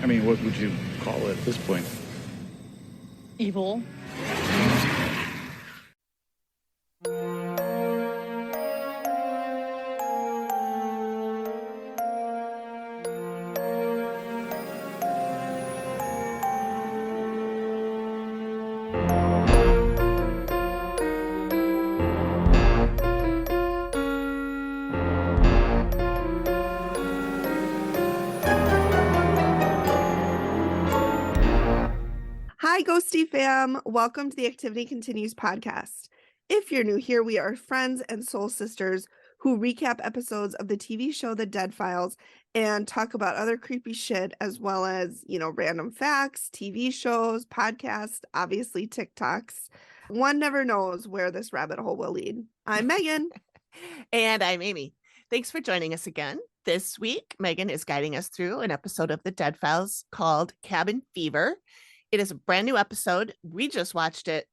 I mean, what would you call it at this point? Evil. Hi, Ghosty fam. Welcome to the Activity Continues podcast. If you're new here, we are friends and soul sisters who recap episodes of the TV show The Dead Files and talk about other creepy shit as well as, random facts, TV shows, podcasts, obviously TikToks. One never knows where this rabbit hole will lead. I'm Megan. And I'm Amy. Thanks for joining us again. This week, Megan is guiding us through an episode of The Dead Files called Cabin Fever. It is a brand new episode. We just watched it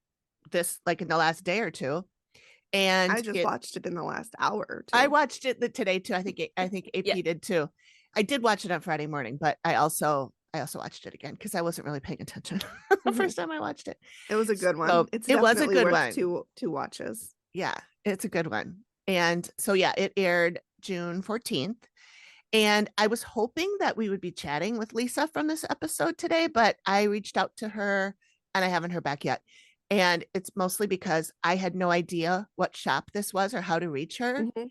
in the last day or two. And I just watched it in the last hour or two. I watched it today too. I think AP did too. I did watch it on Friday morning, but I also watched it again because I wasn't really paying attention the first time I watched it. It was a good one. So it was a good worth one. Two watches. Yeah, it's a good one. And so, it aired June 14th. And I was hoping that we would be chatting with Lisa from this episode today, but I reached out to her and I haven't heard back yet. And it's mostly because I had no idea what shop this was or how to reach her. Mm-hmm.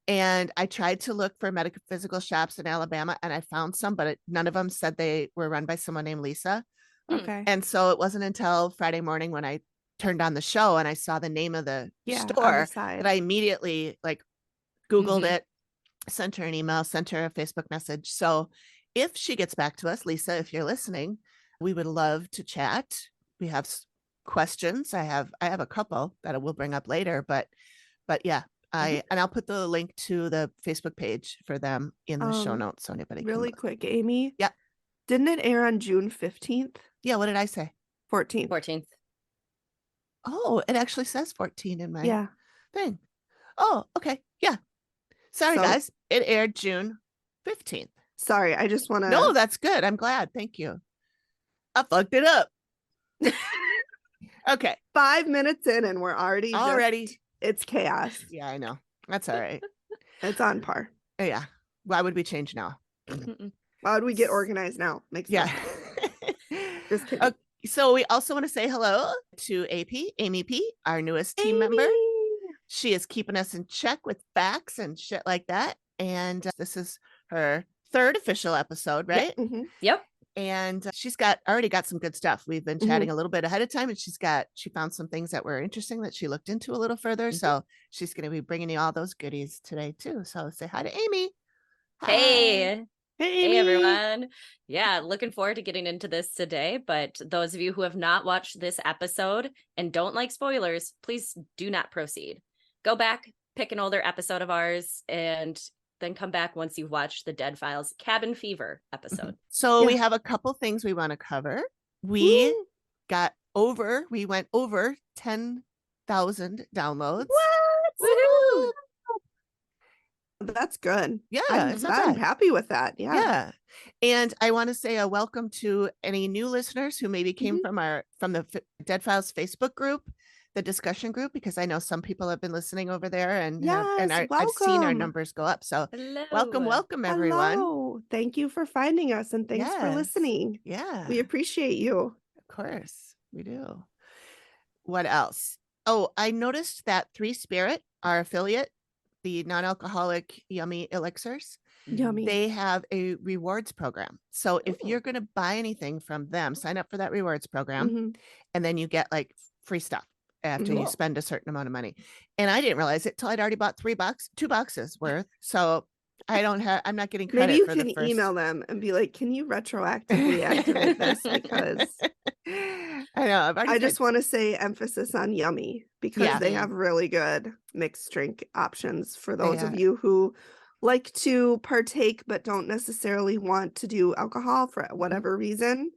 And I tried to look for metaphysical shops in Alabama and I found some, but none of them said they were run by someone named Lisa. Okay. And so it wasn't until Friday morning when I turned on the show and I saw the name of the store that I immediately Googled it, sent her an email, sent her a Facebook message. So if she gets back to us, Lisa, if you're listening, we would love to chat. We have questions. I have a couple that I will bring up later, but yeah, and I'll put the link to the Facebook page for them in the show notes so anybody really can quick, Amy. Yeah. Didn't it air on June 15th? Yeah, what did I say? 14th. Oh, it actually says 14 in my thing. Oh, okay. Yeah. Sorry, guys. It aired June 15th. Sorry, I just want to... No, that's good. I'm glad. Thank you. I fucked it up. Okay. 5 minutes in and we're already... It's chaos. Yeah, I know. That's all right. It's on par. Yeah. Why would we change now? Why would we get organized now? Makes sense. Just kidding. Okay. So we also want to say hello to Amy P, our newest team member. She is keeping us in check with facts and shit like that. And this is her third official episode, right? Yeah. Mm-hmm. Yep. And she's already got some good stuff. We've been chatting a little bit ahead of time and she found some things that were interesting that she looked into a little further. So she's going to be bringing you all those goodies today too. So say hi to Amy. Hi. Hey. Hey, everyone. Yeah, looking forward to getting into this today. But those of you who have not watched this episode and don't like spoilers, please do not proceed. Go back, pick an older episode of ours, and then come back once you've watched the Dead Files Cabin Fever episode. So we have a couple things we want to cover. We went over 10,000 downloads. What? Woo! That's good. Yeah, I'm happy with that. Yeah. And I want to say a welcome to any new listeners who maybe came from the Dead Files Facebook group, the discussion group, because I know some people have been listening over there and I've seen our numbers go up. So welcome everyone. Hello. Thank you for finding us and thanks for listening. Yeah. We appreciate you. Of course we do. What else? Oh, I noticed that 3 Spirit, our affiliate, the non-alcoholic yummy elixirs, they have a rewards program. So if you're going to buy anything from them, sign up for that rewards program and then you get free stuff after you spend a certain amount of money. And I didn't realize it till I'd already bought 2 boxes worth. So I'm not getting credit. Maybe you for can the first... email them and be like, can you retroactively activate this? Because I know. I just want to say emphasis on yummy because they have really good mixed drink options for those of you who like to partake but don't necessarily want to do alcohol for whatever reason.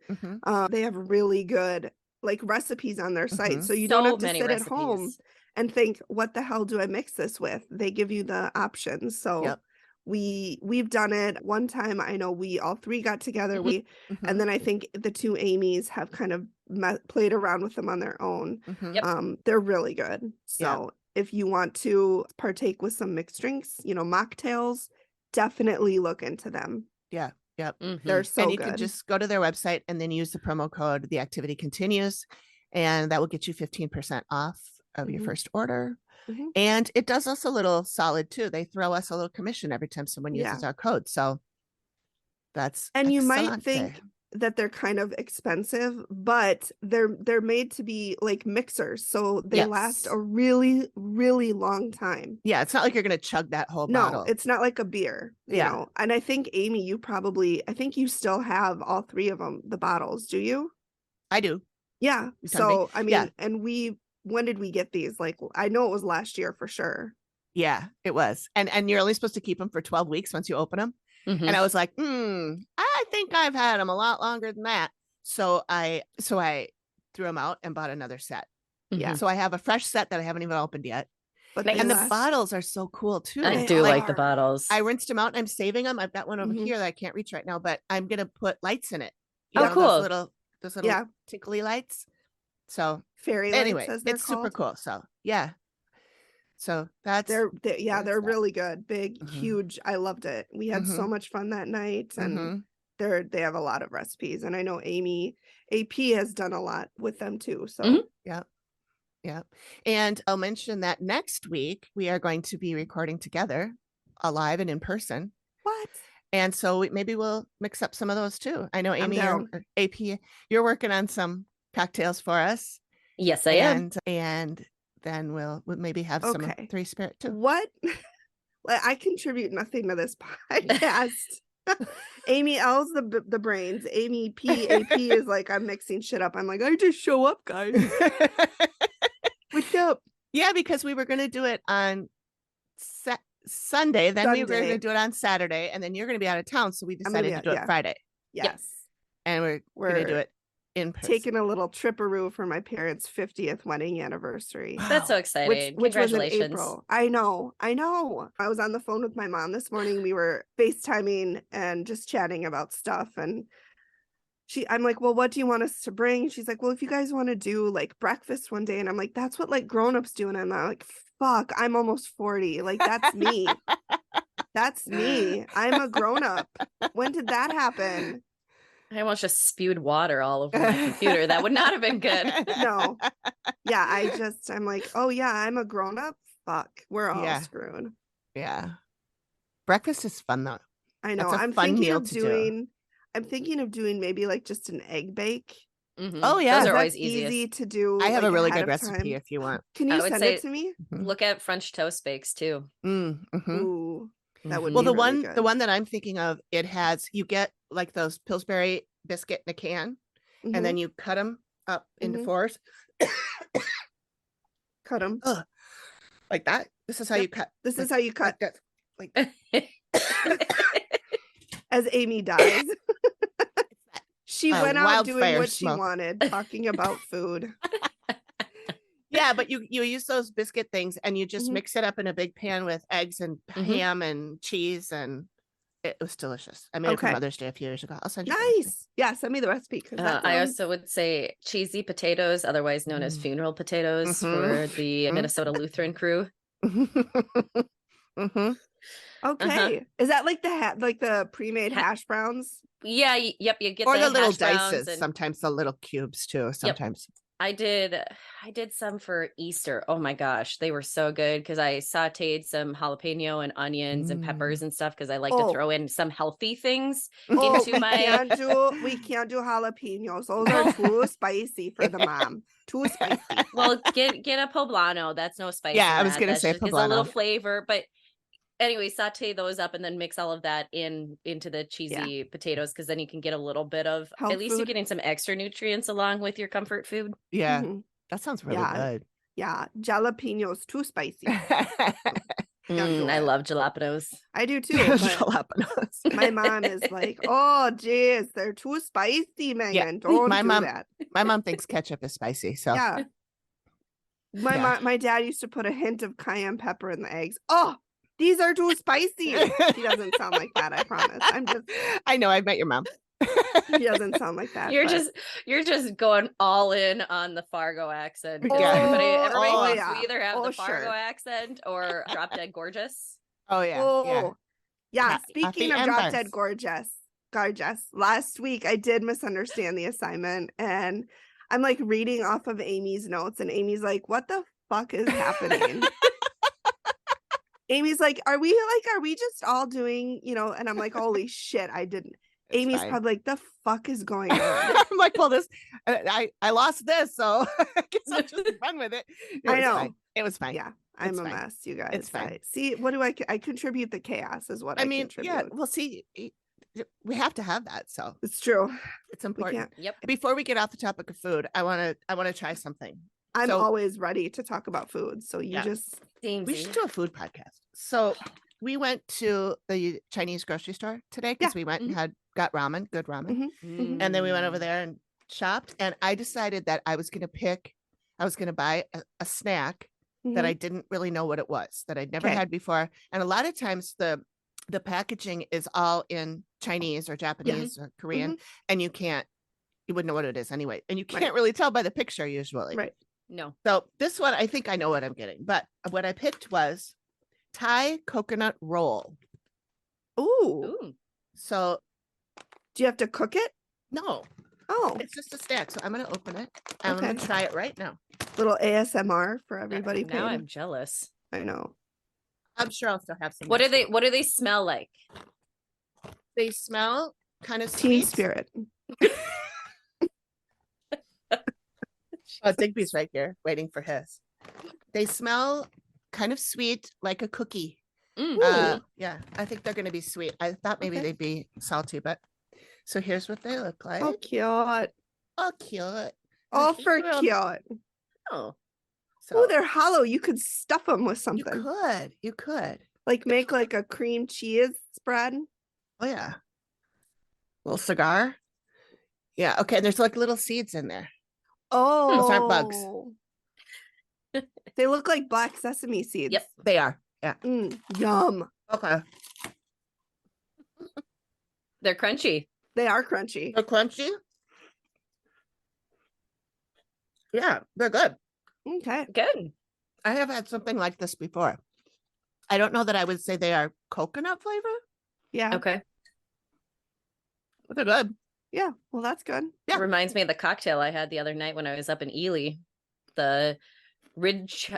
They have really good recipes on their site, so you don't have to sit at home and think, what the hell do I mix this with? They give you the options. So we've done it one time. I know we all three got together. And then I think the two Amy's have kind of played around with them on their own. They're really good. So if you want to partake with some mixed drinks, mocktails, definitely look into them. They're so good. And you can just go to their website and then use the promo code The Activity Continues, and that will get you 15% off of your first order. And it does us a little solid too. They throw us a little commission every time someone uses our code. So that's you might think that they're kind of expensive, but they're made to be like mixers, so they last a really, really long time. It's not like you're gonna chug that whole bottle. No, it's not like a beer, you know. And I think, Amy, I think you still have all three of them, the bottles. Do you? I do. Yeah. So I mean, and when did we get these? Like, I know it was last year for sure. Yeah, it was. And you're only supposed to keep them for 12 weeks once you open them. And I was like, I think I've had them a lot longer than that. So I threw them out and bought another set. So I have a fresh set that I haven't even opened yet. And the bottles are so cool too. I do like the bottles. I rinsed them out and I'm saving them. I've got one over here that I can't reach right now, but I'm going to put lights in it. You know, cool. Those little tinkly lights. So fairy lights, anyway, it's super cool. So so they're really good, big, huge. I loved it. We had so much fun that night, and they have a lot of recipes, and I know Amy AP has done a lot with them too. So yeah. And I'll mention that next week we are going to be recording together, live and in person. What? And so maybe we'll mix up some of those too. I know Amy, AP, you're working on some cocktails for us. Yes, I am. And then we'll maybe have some Three Spirit too. What? I contribute nothing to this podcast. Amy L's the brains. Amy P AP is like, I'm mixing shit up. I'm like, I just show up, guys. What's up? Yeah, because we were going to do it on Sunday. Then we were going to do it on Saturday, and then you're going to be out of town, so we decided to do it Friday. Yes, and we're going to do it in person. Taking a little tripperoo for my parents' 50th wedding anniversary. That's so exciting. Which Congratulations. was in April. I know. I was on the phone with my mom this morning. We were FaceTiming and just chatting about stuff. And I'm like, well, what do you want us to bring? She's like, well, if you guys want to do like breakfast one day. And I'm like, that's what like grown-ups do. And I'm like, fuck, I'm almost 40. Like, that's me. That's me. I'm a grown-up. When did that happen? I almost just spewed water all over my computer. That would not have been good. No. Yeah, I'm like, oh yeah, I'm a grown up. Fuck, we're all screwed. Yeah. Breakfast is fun though. I know. I'm thinking of doing maybe like just an egg bake. Oh yeah, those are always easy to do. I have a really good recipe if you want. Can you send it to me? Look at French toast bakes too. Ooh. That would well, be the one that I'm thinking of, you get like those Pillsbury biscuit in a can, and then you cut them up into fours. Cut them like that. This is how you cut. This is how you cut. Like as Amy dies. She went out doing what she wanted, talking about food. Yeah, but you use those biscuit things and you just mix it up in a big pan with eggs and ham and cheese, and it was delicious. I made it for Mother's Day a few years ago. I'll send you. Nice. Yeah, send me the recipe. I also would say cheesy potatoes, otherwise known as funeral potatoes, for the Minnesota Lutheran crew. Okay. Is that like the pre-made hash browns? Yeah. Yep. You get or the little hash dices. And sometimes the little cubes too. Sometimes. Yep. I did some for Easter. Oh my gosh, they were so good because I sauteed some jalapeno and onions and peppers and stuff because I like to throw in some healthy things into my. We can't do jalapenos. Those are too spicy for the mom. Too spicy. Well, get a poblano. That's no spice. Yeah, I was gonna say poblano. It's a little flavor, but anyway, saute those up and then mix all of that into the cheesy potatoes, because then you can get a little bit of at least you're getting some extra nutrients along with your comfort food. Yeah, that sounds really good. Yeah, jalapenos too spicy. I love jalapenos. I do too. Jalapenos. My mom is like, oh, geez, they're too spicy, man. Yeah. Don't do that. My mom thinks ketchup is spicy. So my dad used to put a hint of cayenne pepper in the eggs. Oh, These are too spicy. He doesn't sound like that, I promise. I know, I've met your mom. He doesn't sound like that. You're just going all in on the Fargo accent. Yeah. Everybody yeah. we either have the Fargo sure. accent or Drop Dead Gorgeous. Oh yeah. Yeah. Speaking of Drop Dead Gorgeous. Gorgeous, last week I did misunderstand the assignment, and I'm like reading off of Amy's notes, and Amy's like, what the fuck is happening? Amy's like, are we just all doing, and I'm like, holy shit, I didn't. It's Amy's fine. probably like, the fuck is going on? I'm like, well, I lost this, so I guess I'll just run with it. I know. Fine. It was fine. Yeah, I'm a mess, you guys. It's fine. See, what do I contribute? The chaos is what I mean. Contribute. Yeah, well, see, we have to have that, so it's true. It's important. Yep. Before we get off the topic of food, I want to try something. I'm always ready to talk about food, so you just we should do a food podcast. So we went to the Chinese grocery store today because we went and got ramen, good ramen, and then we went over there and shopped. And I decided that I was going to buy a snack that I didn't really know what it was, that I'd never had before. And a lot of times the packaging is all in Chinese or Japanese or Korean, and you wouldn't know what it is anyway. And you can't really tell by the picture usually. Right. No. So this one, I think I know what I'm getting, but what I picked was Thai coconut roll. Ooh. So do you have to cook it? No. Oh. It's just a snack. So I'm going to open it and I'm going to try it right now. Little ASMR for everybody. Now I'm jealous. I know. I'm sure I'll still have some. What do they smell like? They smell kind of Teen sweet. Spirit. Oh, Digby's right here waiting for his. They smell kind of sweet, like a cookie. Yeah, I think they're going to be sweet. I thought maybe they'd be salty, but so here's what they look like. Oh, cute. Oh, cute. Oh, for cute. Oh, so they're hollow. You could stuff them with something. You could. Like make like a cream cheese spread. Oh yeah. Little cigar. Yeah. Okay. There's like little seeds in there. Oh, those aren't bugs. They look like black sesame seeds. Yep, they are. Yeah. Yum. Okay. They're crunchy. They are crunchy. They're crunchy. Yeah, they're good. Okay. Good. I have had something like this before. I don't know that I would say they are coconut flavor. Yeah. Okay. But they're good. Yeah. Well, that's good. Yeah. It reminds me of the cocktail I had the other night when I was up in Ely. The Ridge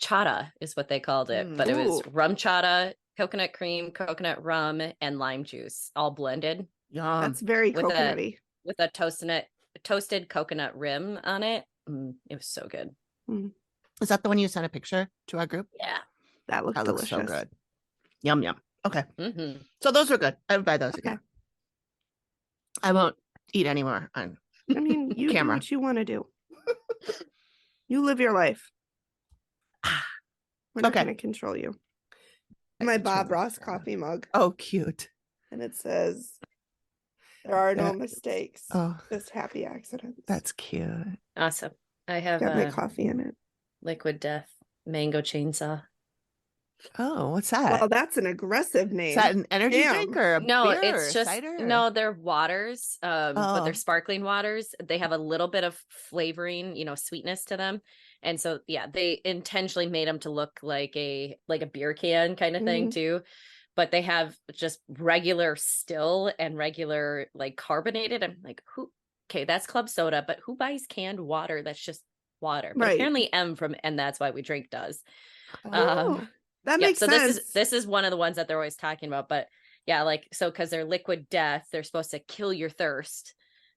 chata is what they called it, but it was rum chata, coconut cream, coconut rum, and lime juice all blended. Yum. That's very coconutty. With a toasted coconut rim on it. It was so good. Is that the one you sent a picture to our group? Yeah. That looks delicious. So good. Yum, yum. Okay. Mm-hmm. So those are good. I would buy those again. I won't eat anymore on you camera. Do what you want to do. You live your life. We're not going to control you. My Bob Ross coffee mug. Oh, cute. And it says, there are no mistakes. Oh, just happy accidents. That's cute. Awesome. I have got my coffee in it. Liquid Death mango chainsaw. Oh, what's that? Well, that's an aggressive name. Is that an energy drink or a no? beer It's just cider? No, they're waters. But they're sparkling waters. They have a little bit of flavoring, sweetness to them, and so they intentionally made them to look like a beer can kind of thing too. But they have just regular still and regular like carbonated. I'm like, who? Okay, that's club soda, but who buys canned water? That's just water. But apparently M from And That's Why We Drink does. That makes sense. This is one of the ones that they're always talking about, but because they're liquid death, they're supposed to kill your thirst.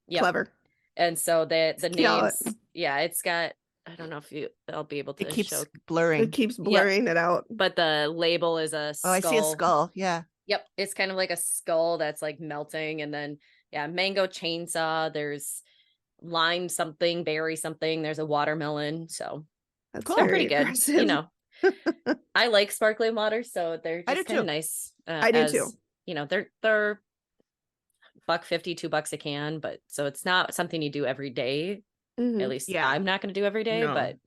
Yep. Clever. And so the names, it's got, I don't know if I'll be able to. It keeps show. blurring. It keeps blurring it out. But the label is a skull. Oh, I see a skull. Yeah. Yep, it's kind of like a skull that's like melting, and then mango chainsaw. There's lime something, berry something. There's a watermelon. So that's they're pretty good. Aggressive. I like sparkling water, so they're just kind of nice. I do too. They're $1.50, $2 a can, but so it's not something you do every day. At least I'm not going to do every day, but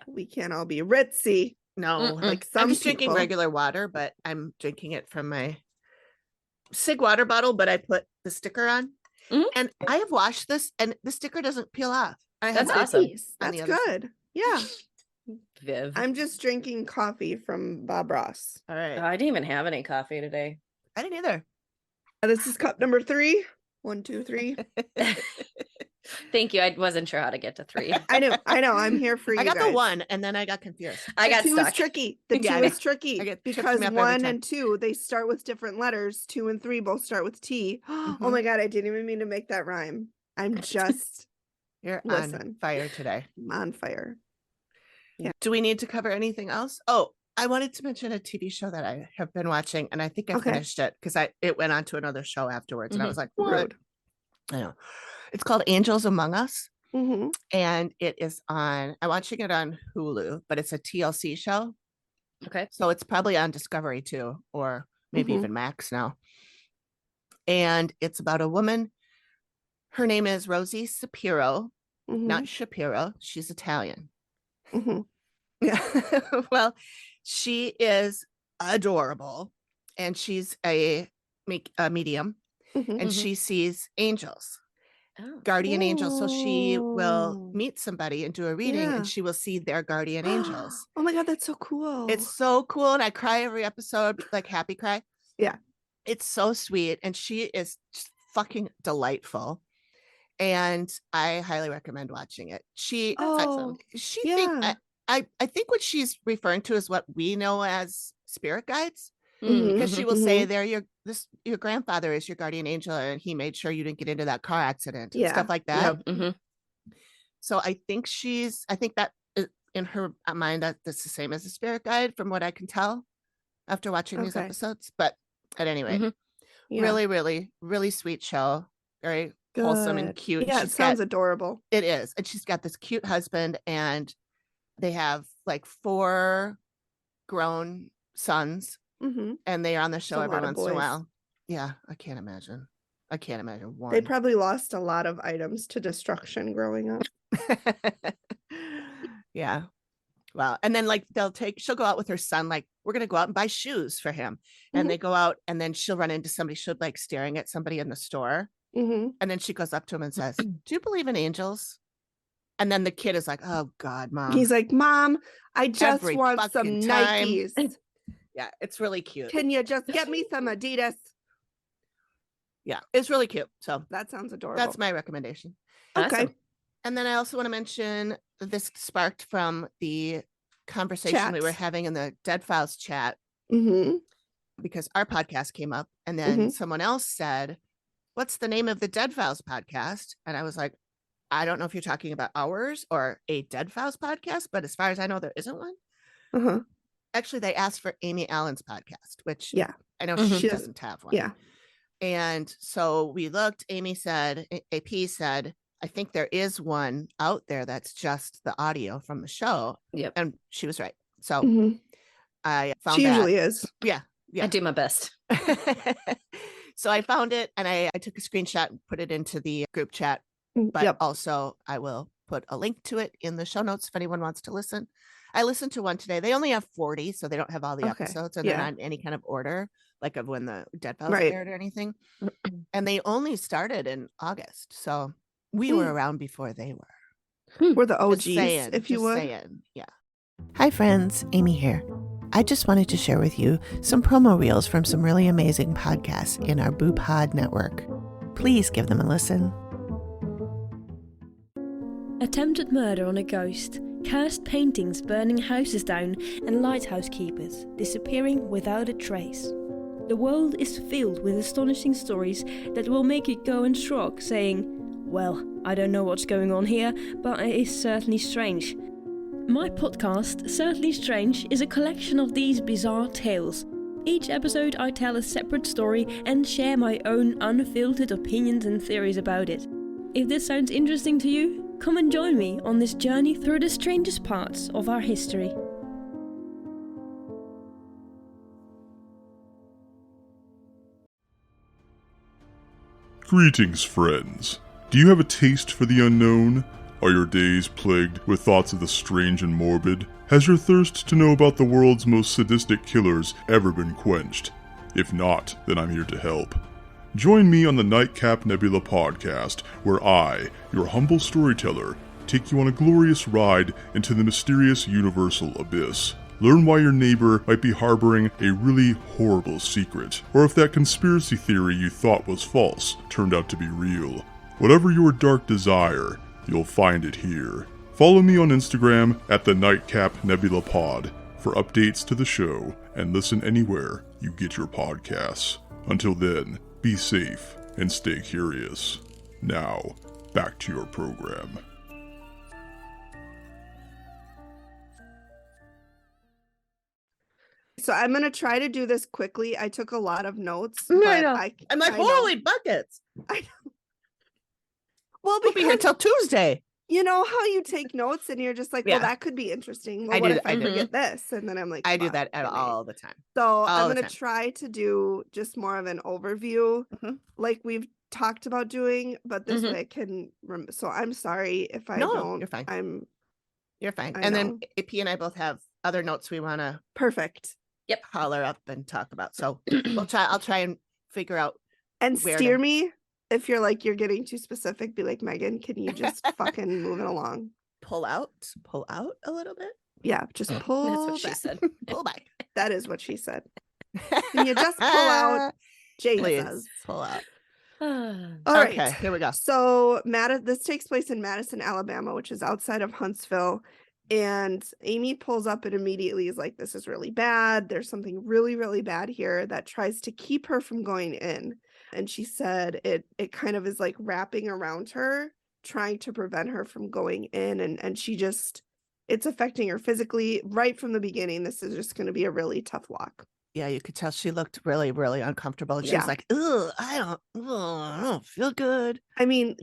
we can't all be ritzy. No, Like I'm some just drinking people. regular water, but I'm drinking it from my Sig water bottle, but I put the sticker on. Mhm. And I have washed this and the sticker doesn't peel off. I have That's it awesome. on That's the other side. good. Yeah. Viv. I'm just drinking coffee from Bob Ross. All right. I didn't even have any coffee today. I didn't either. This is cup number 3. 1, 2, 3. Thank you. I wasn't sure how to get to 3. I know. I'm here for you. I got guys. the 1 and then I got confused. I got 2 stuck. is tricky. The 2 Yeah, I know. is tricky I get trips because me up every 1 time. and 2 they start with different letters. 2 and 3 both start with T. Oh Mhm. my god, I didn't even mean to make that rhyme. I'm just You're on listen. fire today. I'm on fire. Yeah. Do we need to cover anything else? Oh, I wanted to mention a TV show that I have been watching, and I think I finished it because it went on to another show afterwards, and I was like, what? Rude. I know. It's called Angels Among Us, Mm-hmm. and it is on. I'm watching it on Hulu, but it's a TLC show, Okay. so it's probably on Discovery too, or maybe even Max now. And it's about a woman. Her name is Rosie Shapiro, not Shapiro. She's Italian. Yeah. Well, she is adorable, and she's a medium, and she sees angels, guardian angels. So she will meet somebody and do a reading, and she will see their guardian angels. Oh my god, that's so cool. It's so cool, and I cry every episode, like happy cry. Yeah. It's so sweet, and she is just fucking delightful. And I highly recommend watching it. I think what she's referring to is what we know as spirit guides, because she will say your grandfather is your guardian angel, and he made sure you didn't get into that car accident and stuff like that. So I think that in her mind that's the same as a spirit guide from what I can tell after watching these episodes. But at any rate, really, really, really sweet show. Very wholesome and cute. Yeah, it sounds adorable. It is. And she's got this cute husband, and they have like 4 grown sons, and they are on the show every once in a while. Yeah, I can't imagine one. They probably lost a lot of items to destruction growing up. Yeah. Well, and then like she'll go out with her son, like, we're gonna go out and buy shoes for him. And they go out, and then she'll run into somebody, she'll like staring at somebody in the store. And then she goes up to him and says, do you believe in angels? And then the kid is like, oh God, Mom. He's like, Mom, I just want some Nikes. Yeah, it's really cute. Can you just get me some Adidas? Yeah, it's really cute. So that sounds adorable. That's my recommendation. Okay. Awesome. And then I also want to mention this sparked from the conversation we were having in the Dead Files chat, because our podcast came up, and then someone else said, what's the name of the Dead Files podcast? And I was like, I don't know if you're talking about ours or a Dead Files podcast, but as far as I know, there isn't one. Actually, they asked for Amy Allen's podcast, which I know she doesn't have one. Yeah. And so we looked. Amy said, AP said, I think there is one out there that's just the audio from the show. Yep. And she was right. So I found she usually is. Yeah. I do my best. So I found it, and I took a screenshot and put it into the group chat. But also I will put a link to it in the show notes if anyone wants to listen. I listened to one today. They only have 40, so they don't have all the episodes, and they're not in any kind of order, like of when the Dead Files aired or anything. And they only started in August, so we were around before they were. We're the OGs, if you would. Yeah. Hi friends, Amy here. I just wanted to share with you some promo reels from some really amazing podcasts in our Boo Pod network. Please give them a listen. Attempted murder on a ghost, cursed paintings burning houses down, and lighthouse keepers disappearing without a trace. The world is filled with astonishing stories that will make you go and shrug, saying, well, I don't know what's going on here, but it is certainly strange. My podcast, Certainly Strange, is a collection of these bizarre tales. Each episode I tell a separate story and share my own unfiltered opinions and theories about it. If this sounds interesting to you, come and join me on this journey through the strangest parts of our history. Greetings, friends. Do you have a taste for the unknown? Are your days plagued with thoughts of the strange and morbid? Has your thirst to know about the world's most sadistic killers ever been quenched? If not, then I'm here to help. Join me on the Nightcap Nebula podcast, where I, your humble storyteller, take you on a glorious ride into the mysterious universal abyss. Learn why your neighbor might be harboring a really horrible secret, or if that conspiracy theory you thought was false turned out to be real. Whatever your dark desire, you'll find it here. Follow me on Instagram at the Nightcap Nebula Pod for updates to the show, and listen anywhere you get your podcasts. Until then, be safe and stay curious. Now, back to your program. So I'm going to try to do this quickly. I took a lot of notes. I but know. I'm like, holy buckets. I know. Well, We'll be here till Tuesday. You know how you take notes and you're just like, well, that could be interesting. Well, what if I forget this? And then I'm like, I do that all the time. So I'm going to try to do just more of an overview, like we've talked about doing, but this way I can. So I'm sorry if I don't. You're fine. You're fine. And then AP and I both have other notes we want to holler up and talk about. So I'll try and figure out and steer me. If you're like, you're getting too specific, be like, Megan, can you just fucking move it along? Pull out a little bit. Yeah, just pull. That's what back. she said. Pull back. That is what she said. Can you just pull out? Jay says. Pull out. All right, okay, here we go. So this takes place in Madison, Alabama, which is outside of Huntsville. And Amy pulls up and immediately is like, this is really bad. There's something really, really bad here that tries to keep her from going in. And she said it kind of is like wrapping around her, trying to prevent her from going in. And she just, it's affecting her physically right from the beginning. This is just going to be a really tough walk. Yeah, you could tell she looked really, really uncomfortable. She was like, ugh, I don't feel good. I mean,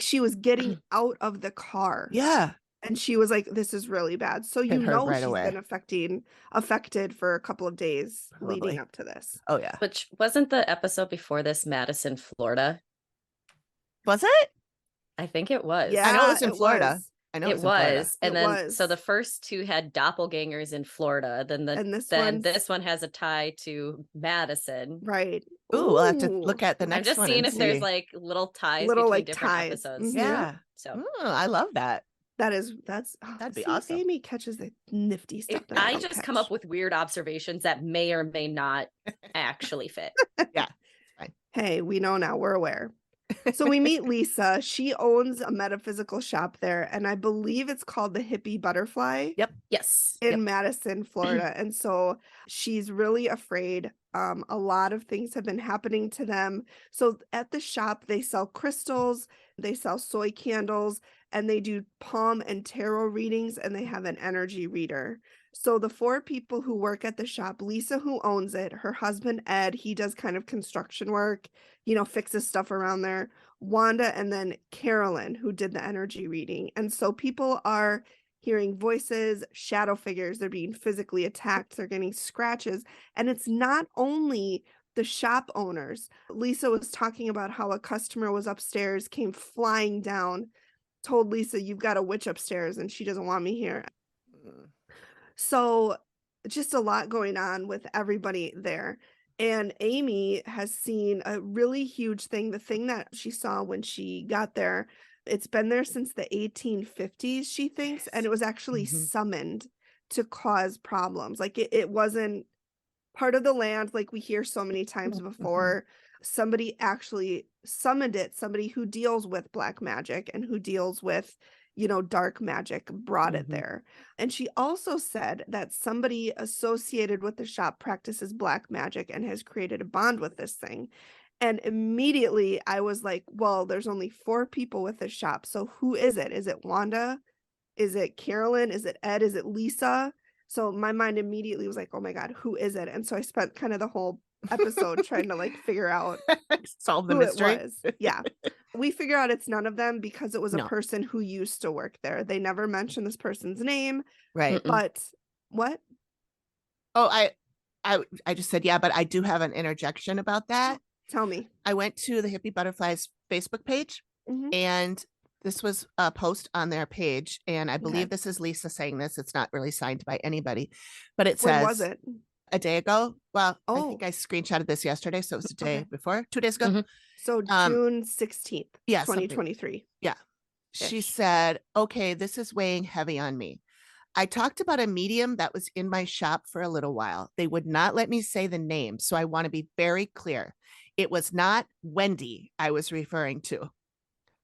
she was getting out of the car. Yeah. And she was like, this is really bad. So you know right she's away. Been affected for a couple of days leading up to this. Oh, yeah. Which wasn't the episode before this Madison, Florida? Was it? I think it was. Yeah, I know it was in Florida. I know it was. And it then so the first two had doppelgangers in Florida. Then this one has a tie to Madison. Right. Ooh, we'll have to look at the next one. I'm just seeing if there's like little ties between different episodes. Mm-hmm. Yeah. So I love that. That'd be awesome. Amy catches the nifty stuff. I just come up with weird observations that may or may not actually fit. Yeah. Fine. Hey, we know now. We're aware. So we meet Lisa. She owns a metaphysical shop there, and I believe it's called the Hippie Butterfly. Yep. Yes. In Madison, Florida. And so she's really afraid. A lot of things have been happening to them. So at the shop, they sell crystals, they sell soy candles, and they do palm and tarot readings, and they have an energy reader. So the four people who work at the shop, Lisa, who owns it, her husband, Ed, he does kind of construction work, fixes stuff around there, Wanda, and then Carolyn, who did the energy reading. And so people are hearing voices, shadow figures, they're being physically attacked, they're getting scratches. And it's not only the shop owners. Lisa was talking about how a customer was upstairs, came flying down, told Lisa, you've got a witch upstairs and she doesn't want me here. So just a lot going on with everybody there. And Amy has seen a really huge thing. The thing that she saw when she got there, it's been there since the 1850s, she thinks. And it was actually summoned to cause problems. Like it wasn't part of the land like we hear so many times before. Somebody actually summoned it. Somebody who deals with black magic and who deals with dark magic brought it there. And she also said that somebody associated with the shop practices black magic and has created a bond with this thing. And immediately I was like, well, there's only 4 people with this shop. So who is it? Is it Wanda? Is it Carolyn? Is it Ed? Is it Lisa? So my mind immediately was like, oh my God, who is it? And so I spent kind of the whole episode trying to figure out solve the mystery. It was. Yeah. We figure out it's none of them because it was a person who used to work there. They never mentioned this person's name. Right. But what? Oh, I just said, yeah, but I do have an interjection about that. Tell me. I went to the Hippie Butterflies Facebook page and This was a post on their page, and I believe Okay. this is Lisa saying this. It's not really signed by anybody, but it When says was it? a day ago. Well, I Oh. think I screenshotted this yesterday, so it was a day Okay. before, 2 days ago. Mhm. So June 16th, yeah, something. 2023. Yeah. She Ish. said, okay, this is weighing heavy on me. I talked about a medium that was in my shop for a little while. They would not let me say the name, so I want to be very clear. It was not Wendy I was referring to.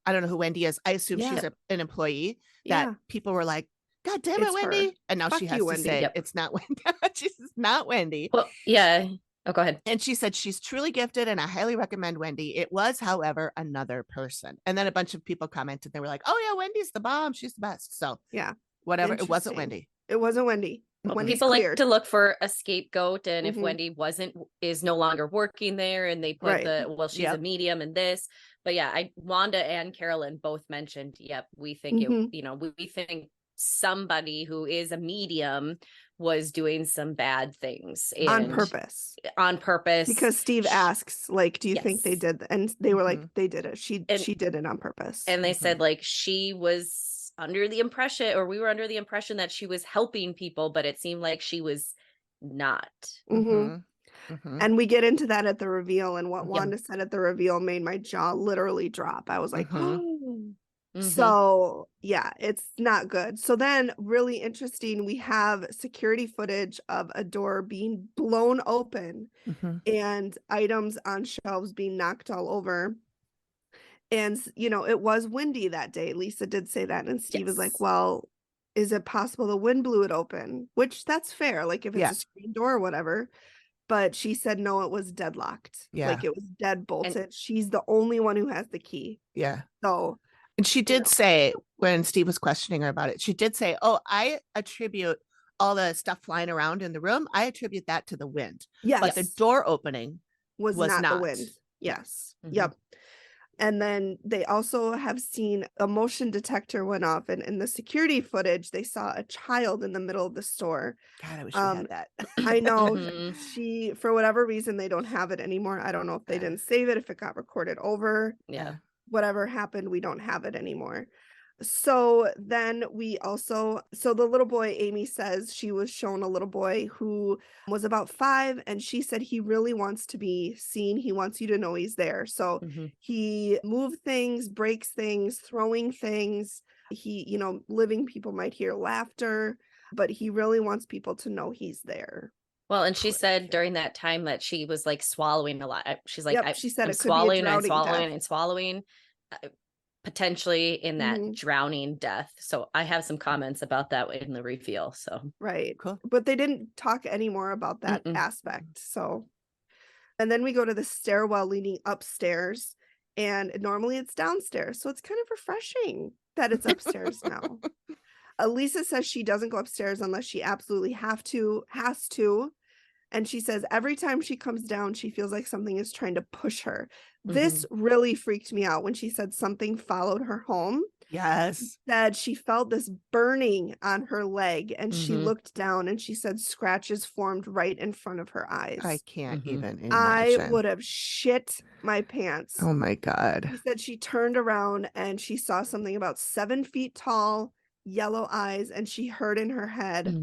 I don't know who Wendy is. I assume she's an employee that Yeah. people were like, God damn it, It's Wendy. her. And now Fuck she has you, to Wendy. say Yep. it's not Wendy. She's not Wendy. Well, yeah. Oh, go ahead. And she said she's truly gifted and I highly recommend Wendy. It was, however, another person. And then a bunch of people commented. They were like, oh yeah, Wendy's the bomb. She's the best. So Yeah. whatever. It wasn't Interesting. Wendy. It wasn't Wendy. Well, Wendy's people cleared. like to look for a scapegoat, and if Mhm. Wendy is no longer working there, and they put Right. she's a medium in this. But yeah, Wanda and Carolyn both mentioned, yep, we think Mhm. we think somebody who is a medium was doing some bad things On purpose. Because Steve asks, like, do you think they Yes. did? And they were like, Mhm. they did it. She did it on purpose. And they said like she was under the impression, or we were under the impression that she was helping people, but it seemed like she was not. Mhm. Mhm. And we get into that at the reveal, and what Yep. Wanda said at the reveal made my jaw literally drop. I was like, Mhm. Mhm. So yeah, it's not good. So then really interesting, we have security footage of a door being blown open Mhm. and items on shelves being knocked all over. And it was windy that day. Lisa did say that. And Steve was like, Yes. well, is it possible the wind blew it open? Which that's fair. Like if it's Yeah. a screen door or whatever. But she said, no, it was deadlocked. Yeah. Like it was dead bolted. She's the only one who has the key. Yeah. So. And she did say, when Steve was questioning her about it, she did say, oh, I attribute all the stuff flying around in the room. I attribute that to the wind. Yes. But the door opening was not the wind. Yes. Mhm. Yep. And then they also have seen a motion detector went off, and in the security footage, they saw a child in the middle of the store. God, I wish we had that. I know Mhm. for whatever reason, they don't have it anymore. I don't know if they didn't save it, if it got recorded over. Yeah. Whatever happened, we don't have it anymore. So then so the little boy, Amy says she was shown a little boy who was about 5, and she said he really wants to be seen. He wants you to know he's there. So Mhm. he moved things, breaks things, throwing things. He, living people might hear laughter, but he really wants people to know he's there. Well, and she said during that time that she was like swallowing a lot. She's like, Yep, she said I'm it could be a swallowing and drowning swallowing death. and swallowing, potentially in that Mhm. drowning death. So I have some comments about that in the reveal. So Right. Cool. But they didn't talk anymore about that aspect. So, and then we go to the stairwell leading upstairs, and normally it's downstairs. So it's kind of refreshing that it's upstairs now. Lisa says she doesn't go upstairs unless she absolutely has to. And she says every time she comes down, she feels like something is trying to push her. This really freaked me out when she said something followed her home. Yes. Said she felt this burning on her leg, and she looked down, and she said scratches formed right in front of her eyes. I can't even imagine. I would have shit my pants. Oh my God. She said she turned around and she saw something about 7 feet tall, yellow eyes, and she heard in her head,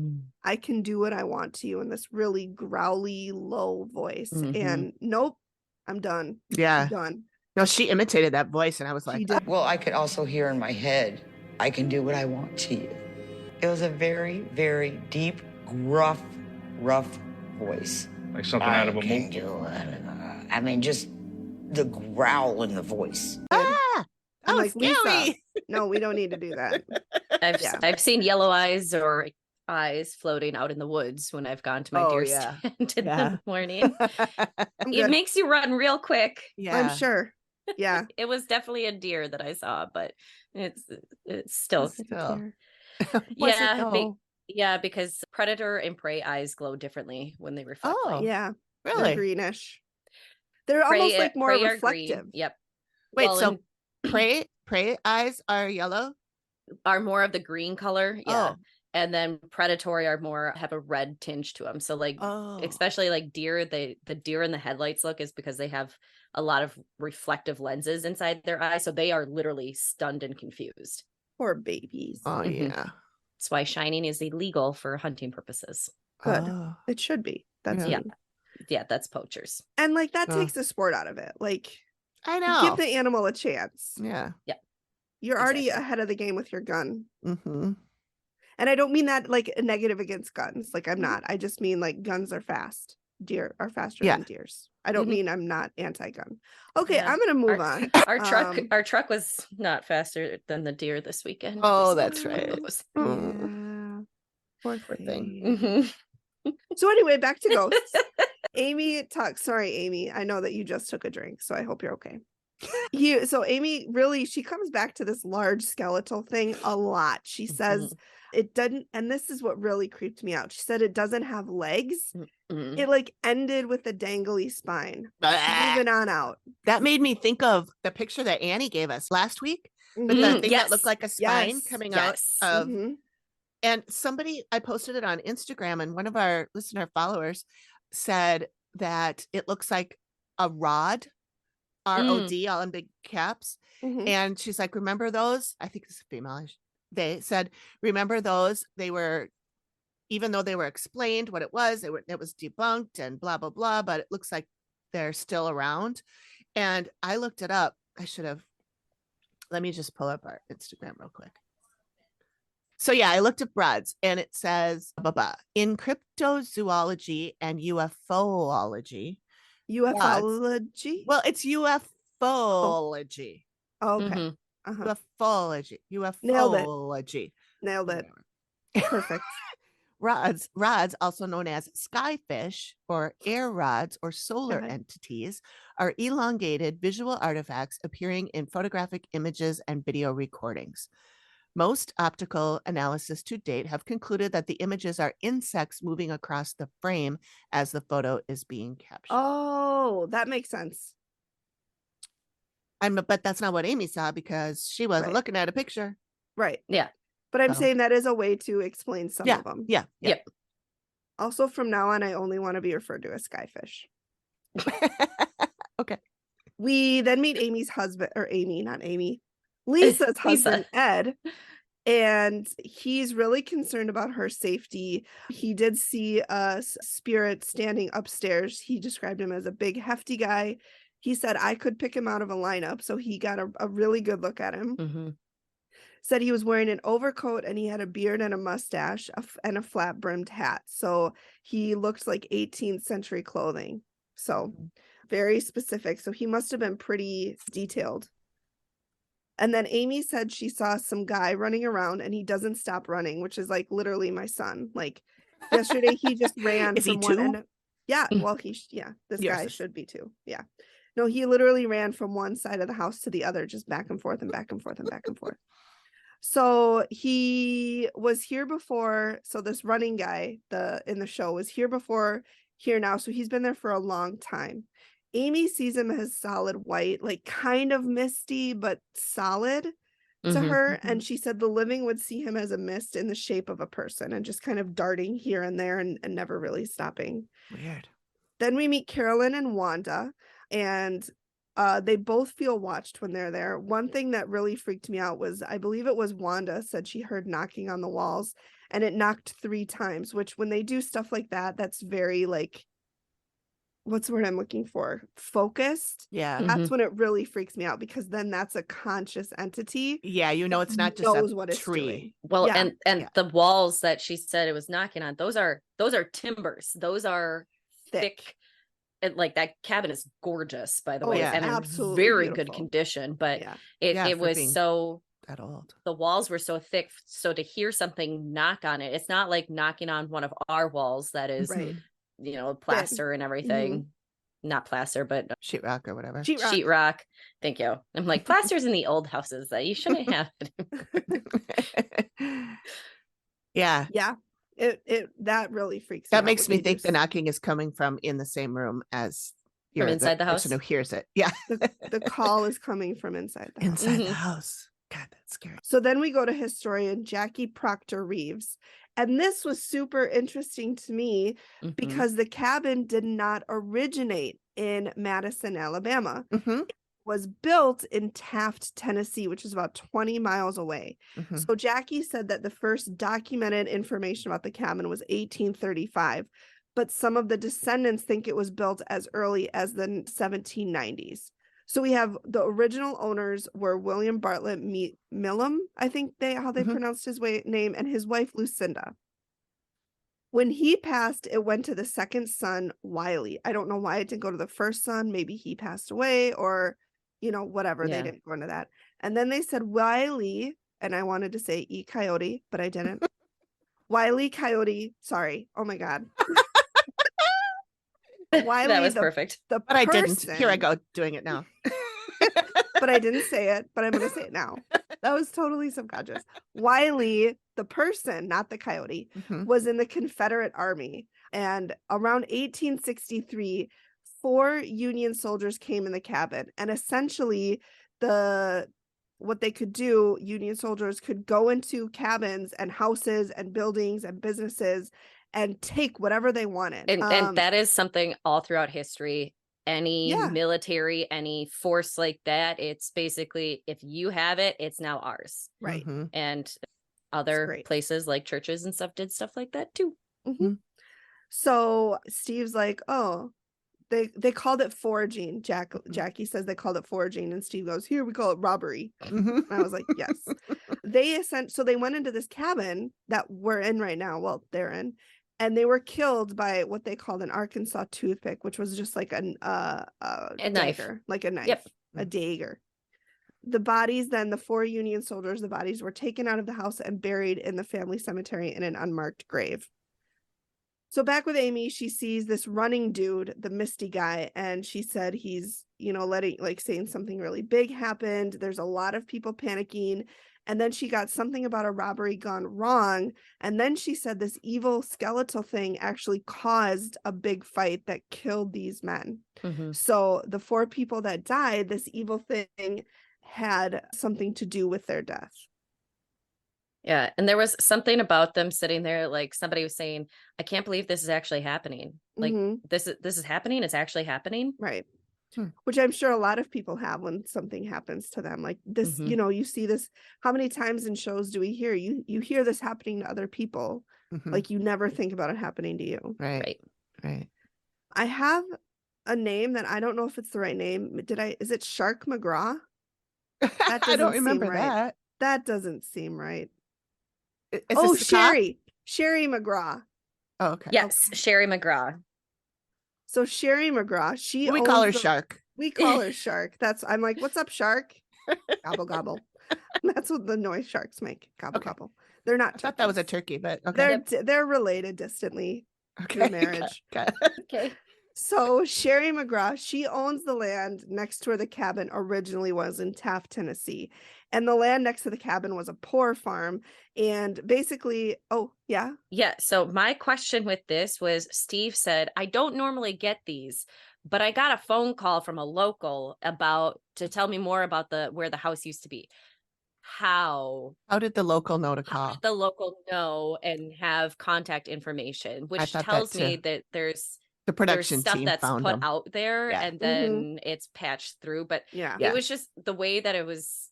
I can do what I want to you, in this really growly, low voice. And nope, I'm done. Yeah. I'm done. No, she imitated that voice, and I was like, She did. Well, I could also hear in my head, I can do what I want to you. It was a very, very deep, gruff, rough voice. Like something out of a movie. I mean, just the growl in the voice. ah, I'm oh, like, scary. Lisa, no, we don't need to do that. I've seen yellow eyes or eyes floating out in the woods when I've gone to my deer stand in the morning. It makes you run real quick. Yeah. I'm sure. Yeah. It was definitely a deer that I saw, but it's still. Yeah, because predator and prey eyes glow differently when they reflect light. Yeah. Really? They're greenish. They're almost like more prey reflective. Yep. Wait, so prey eyes are yellow? Are more of the green color. Yeah. Oh. And then predatory have a red tinge to them. So like, especially like deer, the deer in the headlights look is because they have a lot of reflective lenses inside their eyes. So they are literally stunned and confused. Poor babies. Oh, Mhm. yeah. That's why shining is illegal for hunting purposes. Good. Oh, It should be. That's Yeah. mean. Yeah, that's poachers. And like that Oh. takes the sport out of it. Like I know. give the animal a chance. Yeah. You're already Exactly. ahead of the game with your gun. Mm-hmm. And I don't mean that like a negative against guns. Like I'm Mhm. not. I just mean like guns are fast. Deer are faster Yeah. than deers. I don't Mhm. mean I'm not anti-gun. Okay, Yeah. I'm gonna move on. Our truck was not faster than the deer this weekend. Oh, We that's saw right. those. Yeah. Poor Poor thing. thing. Mhm. So anyway, back to ghosts. Amy talks. Sorry, Amy. I know that you just took a drink, so I hope you're okay. So Amy really, she comes back to this large skeletal thing a lot. She says it doesn't, and this is what really creeped me out. She said it doesn't have legs. Mhm. It like ended with a dangly spine. Moving on out. That made me think of the picture that Annie gave us last week with the Mhm. thing that looked like a spine Yes. coming Yes. out of. Mhm. And I posted it on Instagram, and one of our listener followers said that it looks like a rod, ROD, all in big caps. Mhm. And she's like, remember those? I think it's a female. They said, remember those? They were, even though they were explained what it was debunked and blah, blah, blah, but it looks like they're still around. And I looked it up. Let me just pull up our Instagram real quick. So yeah, I looked up rods, and it says, in cryptozoology and UFOlogy. UFOlogy? Well, it's UFOlogy. Oh, okay. Mhm. Uh-huh. UFOlogy. Nailed it. UFOlogy. Nailed it. Perfect. Rods, also known as skyfish or air rods or solar Uh-huh. entities, are elongated visual artifacts appearing in photographic images and video recordings. Most optical analysis to date have concluded that the images are insects moving across the frame as the photo is being captured. Oh, that makes sense. But that's not what Amy saw because she wasn't Right. looking at a picture. Right. Yeah. But I'm So- saying that is a way to explain some Yeah, of them. yeah. Also, from now on, I only want to be referred to as Skyfish. Okay. We then meet Amy's husband, or Amy, not Amy, Lisa's husband, Ed. And he's really concerned about her safety. He did see a spirit standing upstairs. He described him as a big, hefty guy. He said I could pick him out of a lineup. So he got a really good look at him. Mhm. Said he was wearing an overcoat and he had a beard and a mustache and a flat brimmed hat. So he looked like 18th century clothing. So very specific. So he must have been pretty detailed. And then Amy said she saw some guy running around and he doesn't stop running, which is like literally my son. Like yesterday, he just ran Is he from one two? end. Yeah. Well, this Yours guy is- should be too. Yeah. No, he literally ran from one side of the house to the other, just back and forth and back and forth and back and forth. So he was here before. So this running guy, in the show, was here before, here now. So he's been there for a long time. Amy sees him as solid white, like kind of misty, but solid to Mhm. her. And she said the living would see him as a mist in the shape of a person and just kind of darting here and there and never really stopping. Weird. Then we meet Carolyn and Wanda, and they both feel watched when they're there. One thing that really freaked me out was, I believe it was Wanda said she heard knocking on the walls, and it knocked 3 times, which when they do stuff like that, that's very like, what's the word I'm looking for? Focused. Yeah. That's when it really freaks me out, because then that's a conscious entity. Yeah, it's not just knows a what it's tree. doing. Well, Yeah. and Yeah. the walls that she said it was knocking on, those are timbers. Those are thick. And like that cabin is gorgeous, by the Oh, way, yeah. and in absolutely very good beautiful. condition. But Yeah. Yeah, it for was being so, that old. the walls were so thick. So to hear something knock on it, it's not like knocking on one of our walls that is, Right. plaster and everything. Not plaster, but Sheetrock or whatever. sheetrock. Thank you. I'm like, plaster's in the old houses that you shouldn't have it. Yeah. Yeah. It that really freaks me That out makes when me they think do the knocking is coming from in the same room as you're inside the person house? who hears it. Yeah. the call is coming from inside the house. Inside the Mhm. house. God, that's scary. So then we go to historian Jackie Proctor Reeves. And this was super interesting to me Mhm. because the cabin did not originate in Madison, Alabama. Mm-hmm. Was built in Taft, Tennessee, which is about 20 miles away. Mm-hmm. So Jackie said that the first documented information about the cabin was 1835, but some of the descendants think it was built as early as the 1790s. So we have the original owners were William Bartlett Millam, I think how they pronounced his name, and his wife Lucinda. When he passed, it went to the second son, Wiley. I don't know why it didn't go to the first son. Maybe he passed away or whatever. They didn't go into that. And then they said Wiley, and I wanted to say E. Coyote, but I didn't. Wiley Coyote. Sorry. Oh my God. Wiley, that was perfect. But I didn't. Here I go doing it now. But I didn't say it, but I'm going to say it now. That was totally subconscious. Wiley, the person, not the coyote, was in the Confederate Army. And around 1863, 4 Union soldiers came in the cabin, and essentially what they could do, Union soldiers could go into cabins and houses and buildings and businesses and take whatever they wanted. And that is something all throughout history. Any military, any force like that, it's basically, if you have it, it's now Right. ours. Mm-hmm. And other places like churches and stuff did stuff like that too. Mm-hmm. So Steve's like, oh, they called it foraging. Jackie says they called it foraging, and Steve goes, here we call it robbery. And I was like, yes. So they went into this cabin that we're in right now. Well, they're in, and they were killed by what they called an Arkansas toothpick, which was just like a knife, like a knife, yep. A dagger. The bodies, then the 4 Union soldiers, the bodies were taken out of the house and buried in the family cemetery in an unmarked grave. So back with Amy, she sees this running dude, the Misty guy, and she said he's, saying something really big happened. There's a lot of people panicking. And then she got something about a robbery gone wrong. And then she said this evil skeletal thing actually caused a big fight that killed these men. Mm-hmm. So the 4 people that died, this evil thing had something to do with their death. Yeah. And there was something about them sitting there, like somebody was saying, I can't believe this is actually happening. Like this is happening. It's actually happening. Right. Which I'm sure a lot of people have when something happens to them like this. You see this. How many times in shows do we hear you hear this happening to other people? Like you never think about it happening to you. Right. I have a name that I don't know if it's the right name. Is it Shark McGraw? I don't remember that. That doesn't seem right. Sherry McGraw. Oh, okay. Yes, okay. Sherry McGraw. So Sherry McGraw, we call her Shark. We call her Shark. I'm like, what's up, Shark? Gobble gobble. That's what the noise sharks make. Gobble gobble. They're not. I thought that was a turkey, but okay. They're related distantly through marriage. Okay. So Sherry McGraw, she owns the land next to where the cabin originally was in Taft, Tennessee. And the land next to the cabin was a poor farm. And basically, Yeah. So my question with this was, Steve said, I don't normally get these, but I got a phone call from a local to tell me more about where the house used to be. How did the local know to call? How did the local know and have contact information, which tells me that there's the production stuff team that's found put them out there and then it's patched through. But it was just the way that it was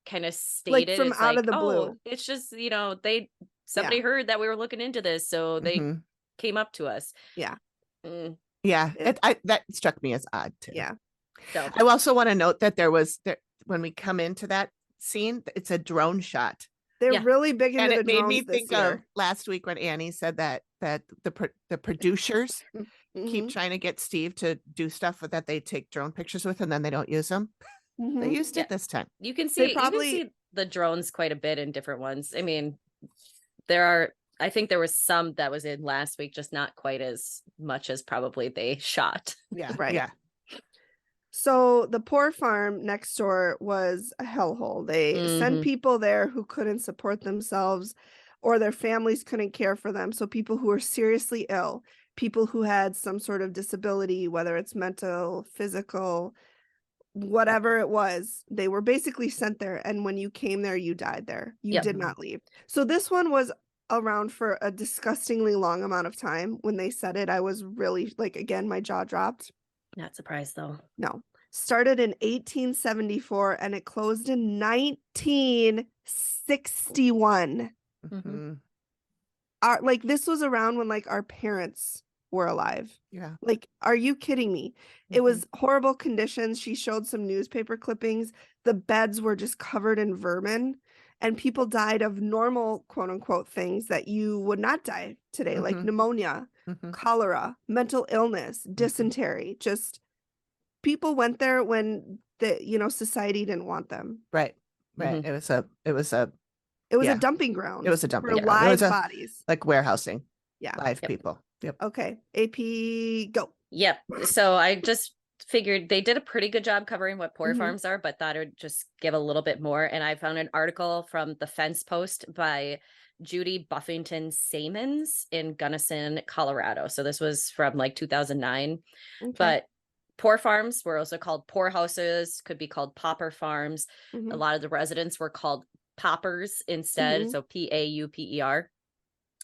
kind of stated, like from out of the blue. It's just, somebody heard that we were looking into this, so they came up to us. That struck me as odd too. So I also want to note that when we come into that scene, it's a drone shot. They're really big into and the it made me think year. of last week when Annie said that the producers keep trying to get Steve to do stuff that they take drone pictures with, and then they don't use them. They used it this time. You can see the drones quite a bit in different ones. I mean, I think there was some that was in last week, just not quite as much as probably they shot. Yeah. Right. Yeah. So the poor farm next door was a hellhole. They sent people there who couldn't support themselves or their families couldn't care for them. So people who were seriously ill, people who had some sort of disability, whether it's mental, physical, whatever it was, they were basically sent there. And when you came there, you died there. You did not leave. So this one was around for a disgustingly long amount of time. When they said it, I was really again, my jaw dropped. Not surprised though. No. Started in 1874 and it closed in 1961. Mhm. Like this was around when like our parents were alive. Yeah. Like, are you kidding me? It was horrible conditions. She showed some newspaper clippings. The beds were just covered in vermin, and people died of normal, quote unquote, things that you would not die today, like pneumonia, cholera, mental illness, dysentery. Just people went there when society didn't want them. Right. Right. It was a a dumping ground. It was a dumping for ground. live bodies. Like warehousing. Yeah. Live people. Yep. Okay. AP, go. Yep. So I just figured they did a pretty good job covering what poor farms are, but thought I'd just give a little bit more. And I found an article from the Fence Post by Judy Buffington Samons in Gunnison, Colorado. So this was from like 2009. Okay. But poor farms were also called poor houses, could be called pauper farms. A lot of the residents were called paupers instead. So Pauper.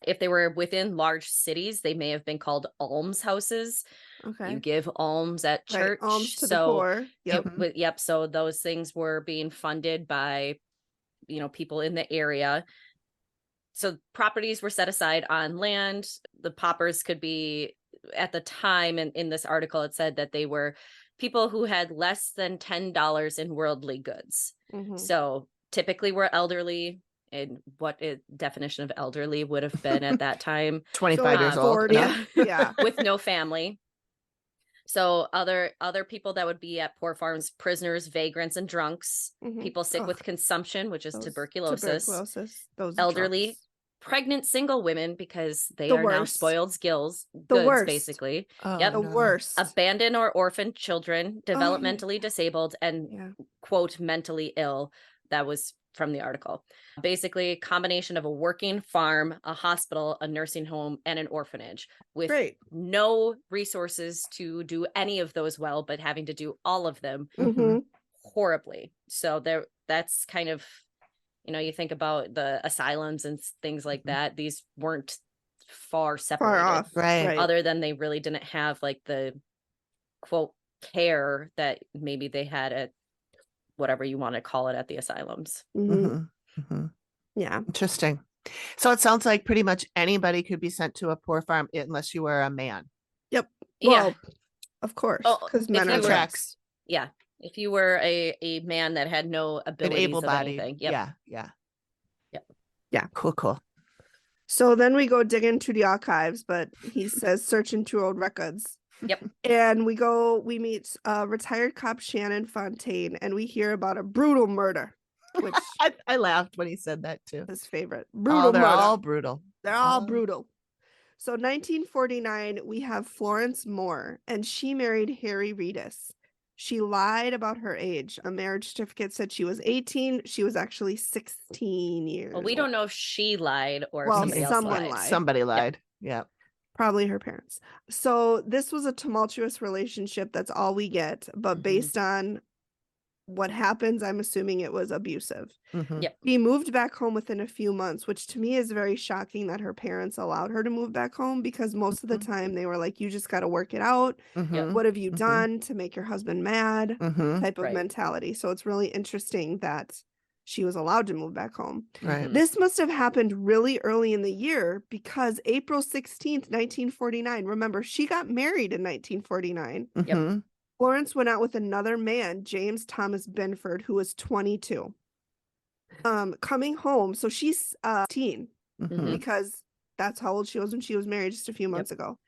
If they were within large cities, they may have been called alms houses. Okay. You give alms at church. Right. Alms to the poor. Yep. So those things were being funded by, people in the area. So properties were set aside on land. The paupers could be, at the time, and in this article, it said that they were people who had less than $10 in worldly goods. So typically were elderly. And what a definition of elderly would have been at that time. 25 years old. Yeah. With no family. So other people that would be at poor farms: prisoners, vagrants, and drunks, people sick with consumption, which is tuberculosis, those elderly, drunks. Pregnant single women, because they The are now worst. spoiled goods, worst. basically. Oh, Yep. The worst. Abandoned or orphaned children, developmentally disabled, and quote, mentally ill. That was from the article. Basically, a combination of a working farm, a hospital, a nursing home, and an orphanage, with no resources to do any of those well, but having to do all of them horribly. So that's kind of, you think about the asylums and things like that. These weren't far separated, off, right? Other than they really didn't have like the quote care that maybe they had at whatever you want to call it at the asylums. Yeah. Interesting. So it sounds like pretty much anybody could be sent to a poor farm unless you were a man. Yep. Yeah. Well, of course, because men are tracks. Yeah. If you were a man that had no abilities, able body. Anything. Yep. Yeah. Cool. So then we go dig into the archives, but he says search into old records. Yep. And we meet retired cop Shannon Fontaine, and we hear about a brutal murder, which I laughed when he said that too. His favorite. They're murder. all brutal. They're all brutal. So 1949, we have Florence Moore, and she married Harry Reedus. She lied about her age. A marriage certificate said she was 18. She was actually 16 years. Well, we don't know if she lied or somebody else lied. Somebody lied. Yeah. Probably her parents. So this was a tumultuous relationship. That's all we get. But based on what happens, I'm assuming it was abusive. Yep. He moved back home within a few months, which to me is very shocking that her parents allowed her to move back home, because most of the time they were like, you just got to work it out. What have you done to make your husband mad? Type of mentality. So it's really interesting that she was allowed to move back home. Right. This must have happened really early in the year, because April 16th, 1949, remember, she got married in 1949. Yep. Florence went out with another man, James Thomas Binford, who was 22. Coming home, so she's 18, because that's how old she was when she was married just a few months ago.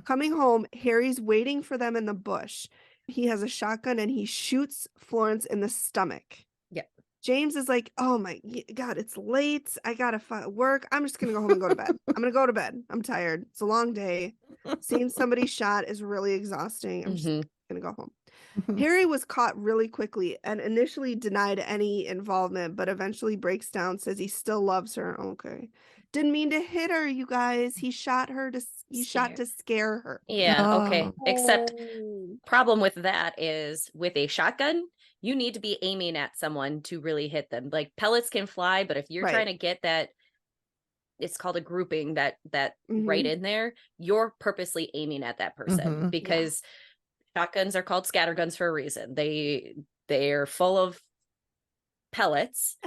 Coming home, Harry's waiting for them in the bush. He has a shotgun and he shoots Florence in the stomach. Yep. James is like, oh my God, it's late. I gotta work. I'm just gonna go home and go to bed. I'm gonna go to bed. I'm tired. It's a long day. Seeing somebody shot is really exhausting. I'm just gonna go home. Harry was caught really quickly and initially denied any involvement, but eventually breaks down, says he still loves her. Okay. Didn't mean to hit her, you guys. He shot to scare her. Yeah, okay. Except problem with that is, with a shotgun, you need to be aiming at someone to really hit them. Like, pellets can fly, but if you're trying to get that, it's called a grouping, that right in there, you're purposely aiming at that person, because Shotguns are called scatterguns for a reason. They're full of pellets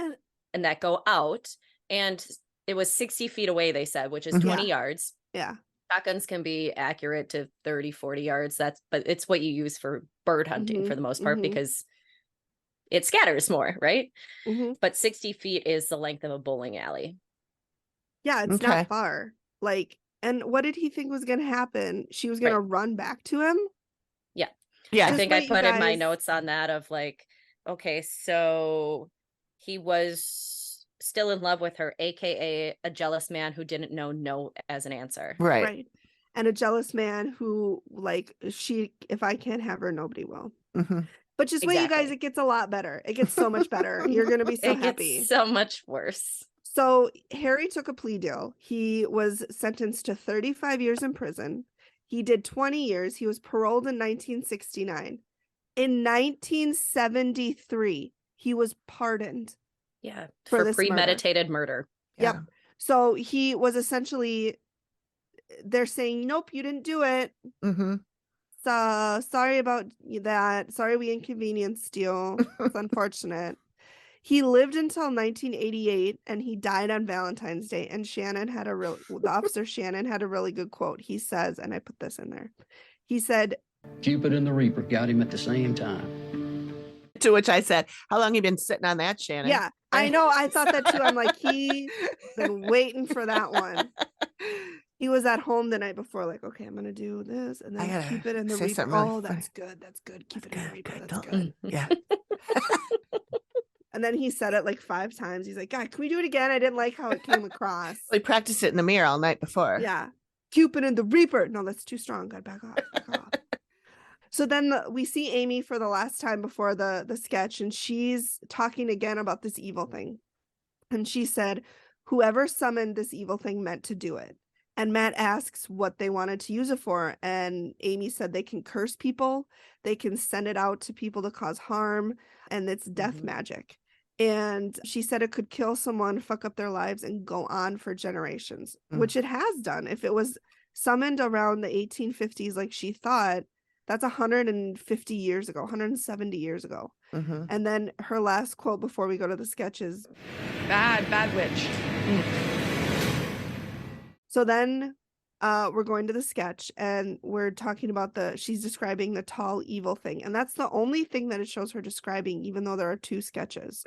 and that go out. And it was 60 feet away, they said, which is 20 yards. Yeah. Shotguns can be accurate to 30, 40 yards. But it's what you use for bird hunting for the most part because it scatters more, right? But 60 feet is the length of a bowling alley. Yeah, it's not far. Like, and what did he think was going to happen? She was going to run back to him? Yeah. Yeah. I think I put in my notes on that of like, okay, so he was still in love with her, aka a jealous man who didn't know no as an answer. Right. And a jealous man who, like, if I can't have her, nobody will. But just wait, you guys, it gets a lot better. It gets so much better. You're going to be so happy. Gets so much worse. So Harry took a plea deal. He was sentenced to 35 years in prison. He did 20 years. He was paroled in 1969. In 1973, he was pardoned. Yeah, for premeditated murder. Yep. So he was essentially, they're saying, nope, you didn't do it. So sorry about that. Sorry we inconvenienced you. It's unfortunate. He lived until 1988 and he died on Valentine's Day. And the officer Shannon had a really good quote. He says, and I put this in there. He said, Cupid and the Reaper got him at the same time. To which I said, how long you been sitting on that, Shannon? Yeah, I know. I thought that too. I'm like, he's been waiting for that one. He was at home the night before, like, okay, I'm going to do this. And then Cupid and the Reaper. Oh, that's good. That's good. Cupid and the Reaper. That's good. Yeah. And then he said it like 5 times. He's like, God, can we do it again? I didn't like how it came across. We practiced it in the mirror all night before. Yeah. Cupid and the Reaper. No, that's too strong. God, back off. Back off. So then we see Amy for the last time before the sketch, and she's talking again about this evil thing. And she said, whoever summoned this evil thing meant to do it. And Matt asks what they wanted to use it for. And Amy said they can curse people. They can send it out to people to cause harm. And it's death magic. And she said it could kill someone, fuck up their lives, and go on for generations, which it has done. If it was summoned around the 1850s, like she thought, that's 150 years ago, 170 years ago. And then her last quote before we go to the sketches. Bad witch. So then we're going to the sketch and we're talking about she's describing the tall evil thing. And that's the only thing that it shows her describing, even though there are 2 sketches.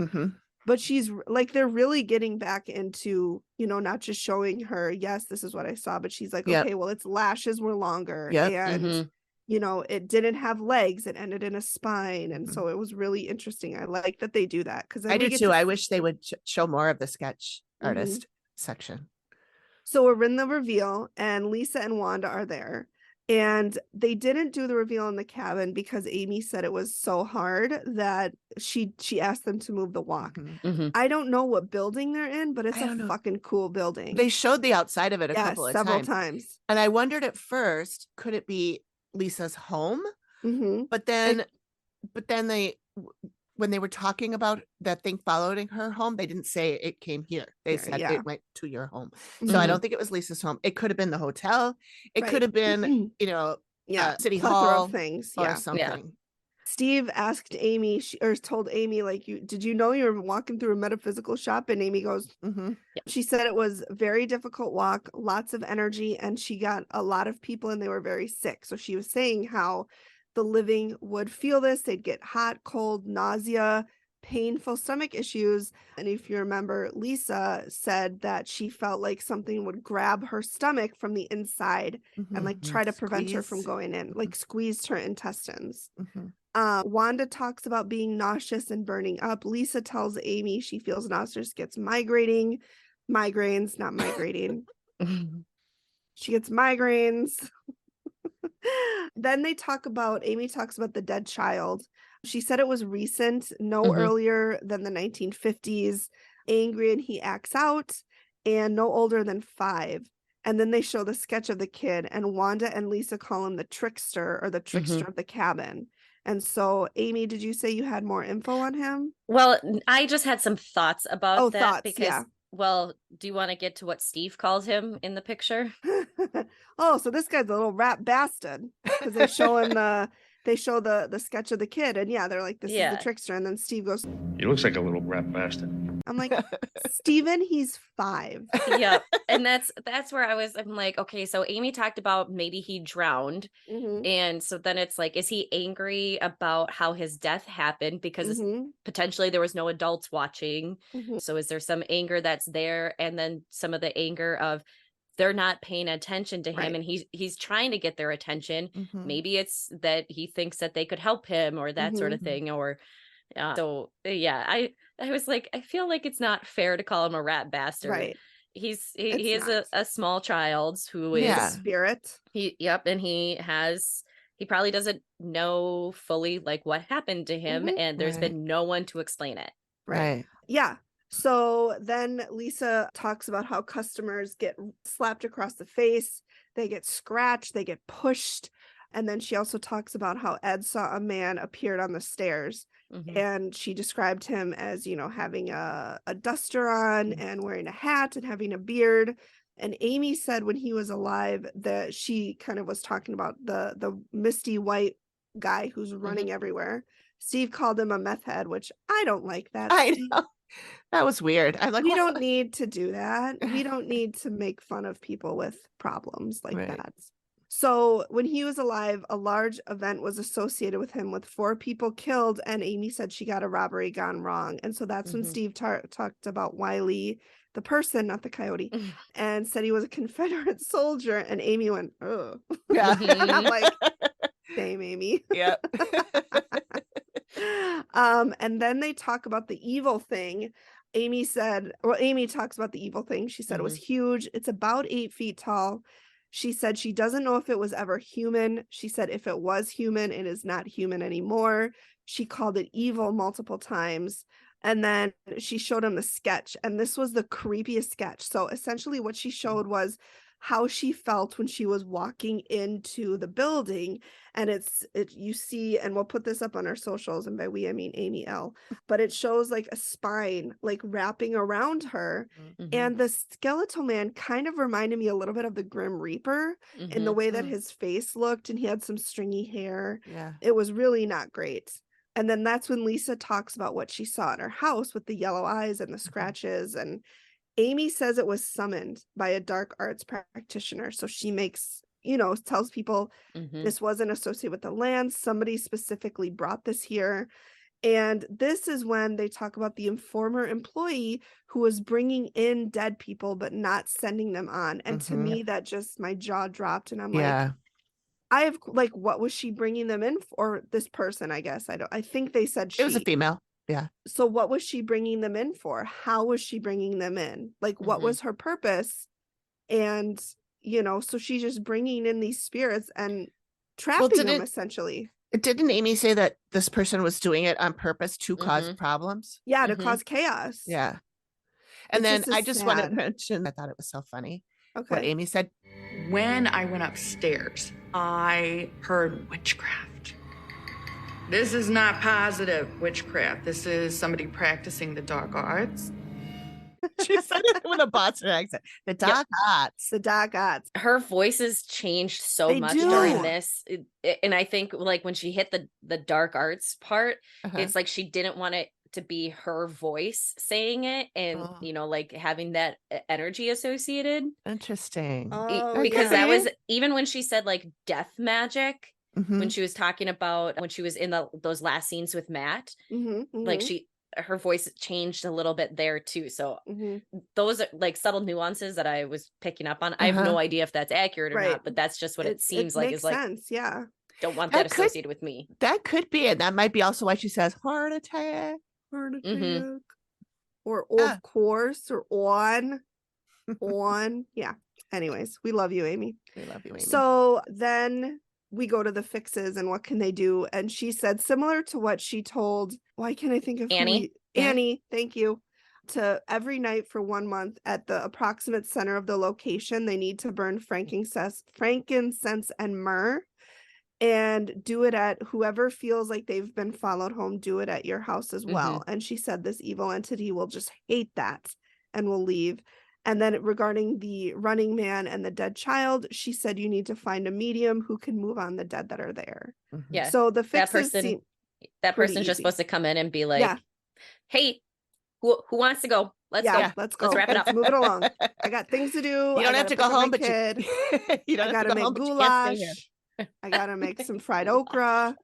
But she's like, they're really getting back into, not just showing her, yes, this is what I saw, but she's like, okay, well, its lashes were longer and, it didn't have legs. It ended in a spine. And so it was really interesting. I like that they do that. Because I do too. I wish they would show more of the sketch artist section. So we're in the reveal and Lisa and Wanda are there. And they didn't do the reveal in the cabin because Amy said it was so hard that she asked them to move the walk. I don't know what building they're in, but it's a fucking cool building. They showed the outside of it several times. And I wondered at first, could it be Lisa's home? But then when they were talking about that thing following her home, they didn't say it came here. They said it went to your home. So I don't think it was Lisa's home. It could have been the hotel. It could have been, City Hall of things or something. Steve asked Amy, told Amy, like, did you know you were walking through a metaphysical shop? And Amy goes, she said it was a very difficult walk, lots of energy, and she got a lot of people and they were very sick. So she was saying how the living would feel this. They'd get hot, cold, nausea, painful stomach issues. And if you remember, Lisa said that she felt like something would grab her stomach from the inside and like try to prevent her from going in, like squeezed her intestines. Wanda talks about being nauseous and burning up. Lisa tells Amy she feels nauseous, gets migraines, not migrating. She gets migraines. Then Amy talks about the dead child. She said it was recent, earlier than the 1950s, angry and he acts out, and no older than 5. And then they show the sketch of the kid, and Wanda and Lisa call him the Trickster, or the Trickster of the cabin. And so, Amy, did you say you had more info on him? Well, I just had some thoughts about that because, well, do you want to get to what Steve calls him in the picture? Oh, so this guy's a little rat bastard because they're showing the they show the sketch of the kid, and yeah, they're like, this is the trickster. And then Steve goes, He looks like a little rat bastard. I'm like, Steven, he's 5. Yep. And that's where I'm like, okay, so Amy talked about maybe he drowned. And so then it's like, is he angry about how his death happened? Because potentially there was no adults watching. So is there some anger that's there? And then some of the anger of they're not paying attention to him, and he's trying to get their attention. Maybe it's that he thinks that they could help him or that sort of thing. Or so yeah, I was like, I feel like it's not fair to call him a rat bastard. Right. He is a small child who is a spirit. And he probably doesn't know fully like what happened to him, and there's been no one to explain it. Right. Yeah. So then Lisa talks about how customers get slapped across the face, they get scratched, they get pushed. And then she also talks about how Ed saw a man appeared on the stairs, and she described him as, having a duster on and wearing a hat and having a beard. And Amy said when he was alive that she kind of was talking about the misty white guy who's running everywhere. Steve called him a meth head, which I don't like that. I know. That was weird. I'm like, we don't need to do that. We don't need to make fun of people with problems like that. So when he was alive, a large event was associated with him with 4 people killed. And Amy said she got a robbery gone wrong. And so that's when Steve talked about Wiley, the person, not the coyote, and said he was a Confederate soldier. And Amy went, oh. Yeah. And I'm like, same, Amy. Yep. And then they talk about the evil thing. Amy talks about the evil thing. She said it was huge. It's about 8 feet tall. She said she doesn't know if it was ever human. She said if it was human, it is not human anymore. She called it evil multiple times. And then she showed him the sketch. And this was the creepiest sketch. So essentially what she showed was how she felt when she was walking into the building. And you see, and we'll put this up on our socials, and by we I mean Amy L, but it shows like a spine like wrapping around her. And the skeletal man kind of reminded me a little bit of the Grim Reaper in the way that his face looked, and he had some stringy hair. It was really not great. And then that's when Lisa talks about what she saw in her house with the yellow eyes and the scratches. And Amy says it was summoned by a dark arts practitioner. So she makes, tells people this wasn't associated with the land. Somebody specifically brought this here. And this is when they talk about the former employee who was bringing in dead people, but not sending them on. And to me, that just, my jaw dropped. And I'm like, what was she bringing them in for? This person, I guess. I think they said she. It was a female. Yeah. So what was she bringing them in for? How was she bringing them in? Like, what was her purpose? And, so she's just bringing in these spirits and trapping them essentially. Didn't Amy say that this person was doing it on purpose to cause problems? Yeah, to cause chaos. Yeah. And then I just want to mention, I thought it was so funny. Okay. What Amy said. When I went upstairs, I heard witchcraft. This is not positive witchcraft. This is somebody practicing the dark arts. She said it with a Boston accent. The dark arts. The dark arts. Her voice has changed so much during this. And I think like when she hit the dark arts part, it's like she didn't want it to be her voice saying it and, like having that energy associated. Interesting. Because that was, even when she said like death magic, when she was talking about when she was in those last scenes with Matt, like her voice changed a little bit there too. So those are like subtle nuances that I was picking up on. I have no idea if that's accurate or not, but that's just what it seems like. Makes sense. Yeah. Don't want that associated with me. That could be it. That might be also why she says heart attack. Or of course, or on. Yeah. Anyways, we love you, Amy. We love you, Amy. So then we go to the fixes and what can they do? And she said, similar to what she told, why can't I think of Annie? Annie, thank you. To every night for 1 month at the approximate center of the location, they need to burn frankincense and myrrh. And do it at whoever feels like they've been followed home, do it at your house as well. And she said this evil entity will just hate that and will leave. And then regarding the running man and the dead child, she said you need to find a medium who can move on the dead that are there. Yeah. So the fixes that person's just supposed to come in and be like, hey, who wants to go? Let's go. Let's go. Let's wrap it up. Let's move it along. I got things to do. You don't have to go home, but kid. you don't I have gotta to go make home, but you can't stay here. goulash. I gotta make some fried okra.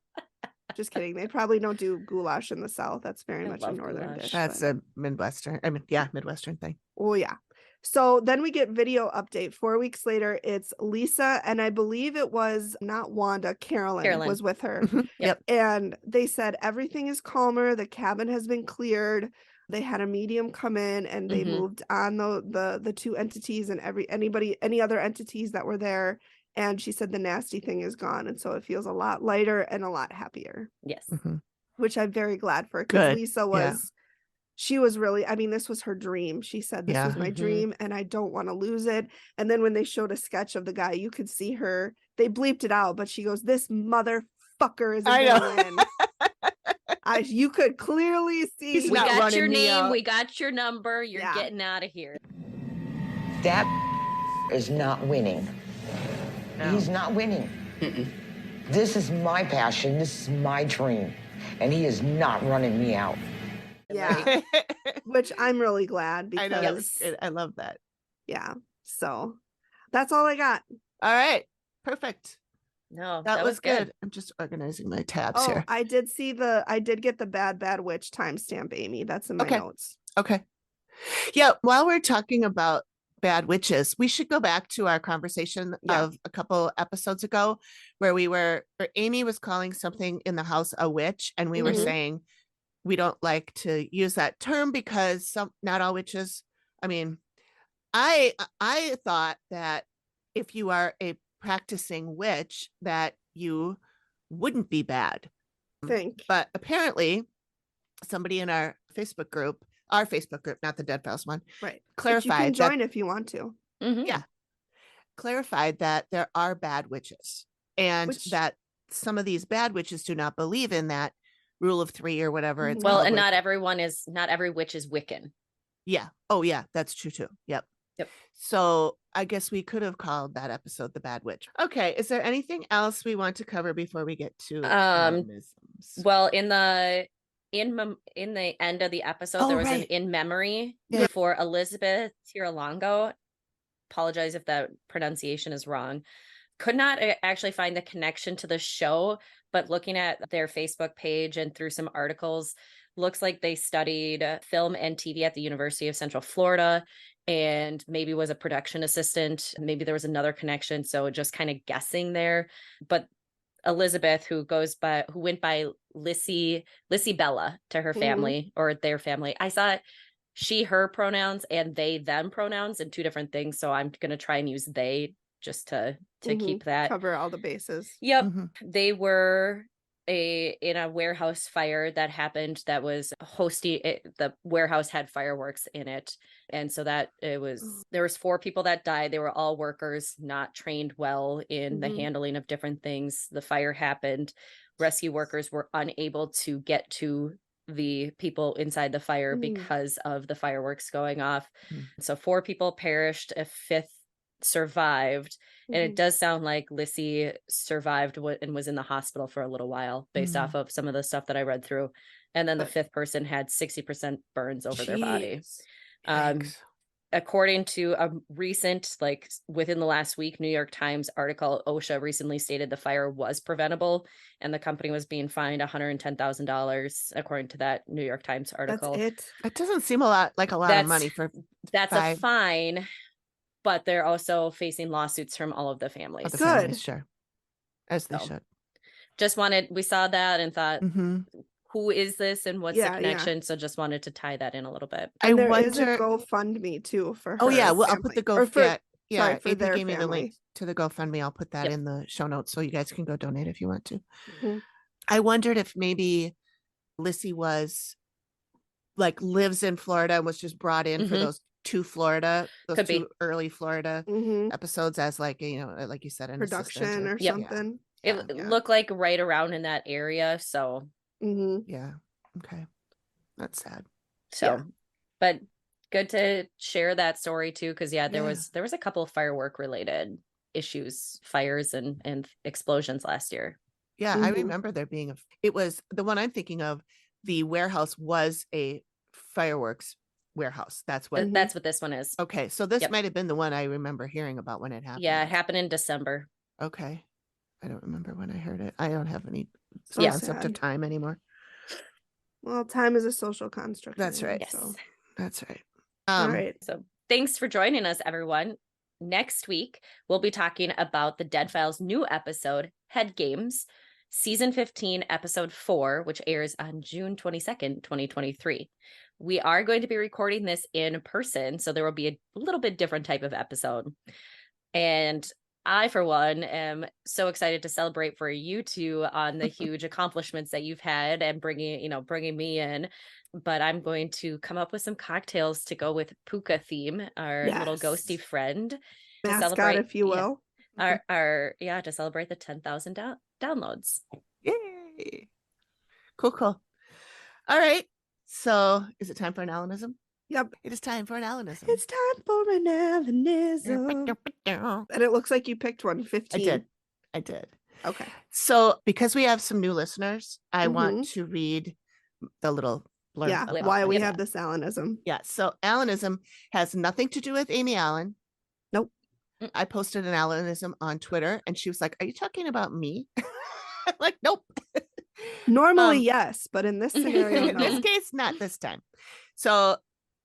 Just kidding. They probably don't do goulash in the South. That's very much a northern goulash. dish. That's a Midwestern. I mean, yeah, Midwestern thing. Oh yeah. So then we get video update. 4 weeks later, it's Lisa, and I believe it was not Wanda, Carolyn was with her. Yep. And they said everything is calmer. The cabin has been cleared. They had a medium come in and they moved on the two entities and any other entities that were there. And she said the nasty thing is gone. And so it feels a lot lighter and a lot happier. Yes. Which I'm very glad for, because Lisa was, she was really, I mean, this was her dream. She said, this was my dream and I don't want to lose it. And then when they showed a sketch of the guy, you could see her, they bleeped it out, but she goes, this motherfucker is a villain. You could clearly see. We got your name. We got your number. You're getting out of here. That is not winning. No. He's not winning. This is my passion. This is my dream. And he is not running me out. Yeah. Which I'm really glad, because I know. I love that. Yeah. So that's all I got. All right. Perfect. No, that was good. I'm just organizing my tabs here. I did get the bad witch timestamp, Amy. That's in my notes. Okay. Yeah. While we're talking about bad witches, we should go back to our conversation of a couple episodes ago where Amy was calling something in the house a witch, and we were saying we don't like to use that term because not all witches. I mean, I thought that if you are a practicing witch that you wouldn't be bad. But apparently somebody in our Facebook group, not the Dead Files one, clarified. But you can join if you want to. Yeah. Clarified that there are bad witches, and that some of these bad witches do not believe in that rule of three or whatever it's called. And not every witch is Wiccan. Yeah. Oh yeah, that's true too. Yep. So I guess we could have called that episode The Bad Witch. Okay. Is there anything else we want to cover before we get to well, in the end of the episode, there was an in memory for Elizabeth Tiralongo. Apologize if that pronunciation is wrong. Could not actually find the connection to the show, but looking at their Facebook page and through some articles, looks like they studied film and TV at the University of Central Florida and maybe was a production assistant. Maybe there was another connection. So just kind of guessing there. But Elizabeth, who went by Lissy Bella to her family or their family. I saw she, her pronouns and they, them pronouns in two different things. So I'm going to try and use they just to keep that. Cover all the bases. Yep. They were in a warehouse fire that happened that was the warehouse had fireworks in it, and so that there was 4 people that died. They were all workers, not trained well in the handling of different things. The fire happened. Rescue workers were unable to get to the people inside the fire because of the fireworks going off. So 4 people perished, a 5th survived, and it does sound like Lissy survived and was in the hospital for a little while based off of some of the stuff that I read through. And then the 5th person had 60% burns over their body. According to a recent, within the last week, New York Times article, OSHA recently stated the fire was preventable and the company was being fined $110,000, according to that New York Times article. That's it. It doesn't seem a lot of money for a fine. But they're also facing lawsuits from all of the families. Families, sure. As they should. We saw that and thought, who is this and what's the connection? So just wanted to tie that in a little bit. And there is a GoFundMe too for her. Oh yeah, well I'll put the GoFundMe. For if their you gave me the family. link to the GoFundMe, I'll put that in the show notes so you guys can go donate if you want to. I wondered if maybe Lissy was lives in Florida and was just brought in for those two early Florida episodes as like you said, an production or something. It looked like right around in that area. So yeah. Okay. That's sad. So, but good to share that story too, because there was a couple of firework related issues, fires and explosions last year. Yeah, I remember there being it was the one I'm thinking of. The warehouse was a fireworks warehouse. That's what this one is. Okay, so this might have been the one I remember hearing about when it happened. Yeah, it happened in December. Okay. I don't remember when I heard it. I don't have any concept of time anymore. Well, time is a social construct. That's right. Yes. So. That's right. All right. So thanks for joining us, everyone. Next week, we'll be talking about the Dead Files new episode, Head Games, Season 15, Episode 4, which airs on June 22nd, 2023. We are going to be recording this in person, so there will be a little bit different type of episode. And I, for one, am so excited to celebrate for you two on the huge accomplishments that you've had and bringing me in. But I'm going to come up with some cocktails to go with Puka theme, our little ghosty friend, mascot, to celebrate, if you will. To celebrate the 10,000 downloads. Yay! Cool. All right. So, is it time for an Alanism? Yep. It is time for an Alanism. It's time for an Alanism. And it looks like you picked one, 15. I did. Okay. So, because we have some new listeners, I want to read the little blurb. Yeah, why we have this Alanism. Yeah. So, Alanism has nothing to do with Amy Allen. Nope. I posted an Alanism on Twitter and she was like, "Are you talking about me?" I'm like, nope. Normally, yes, but in this scenario, in this case, not this time. So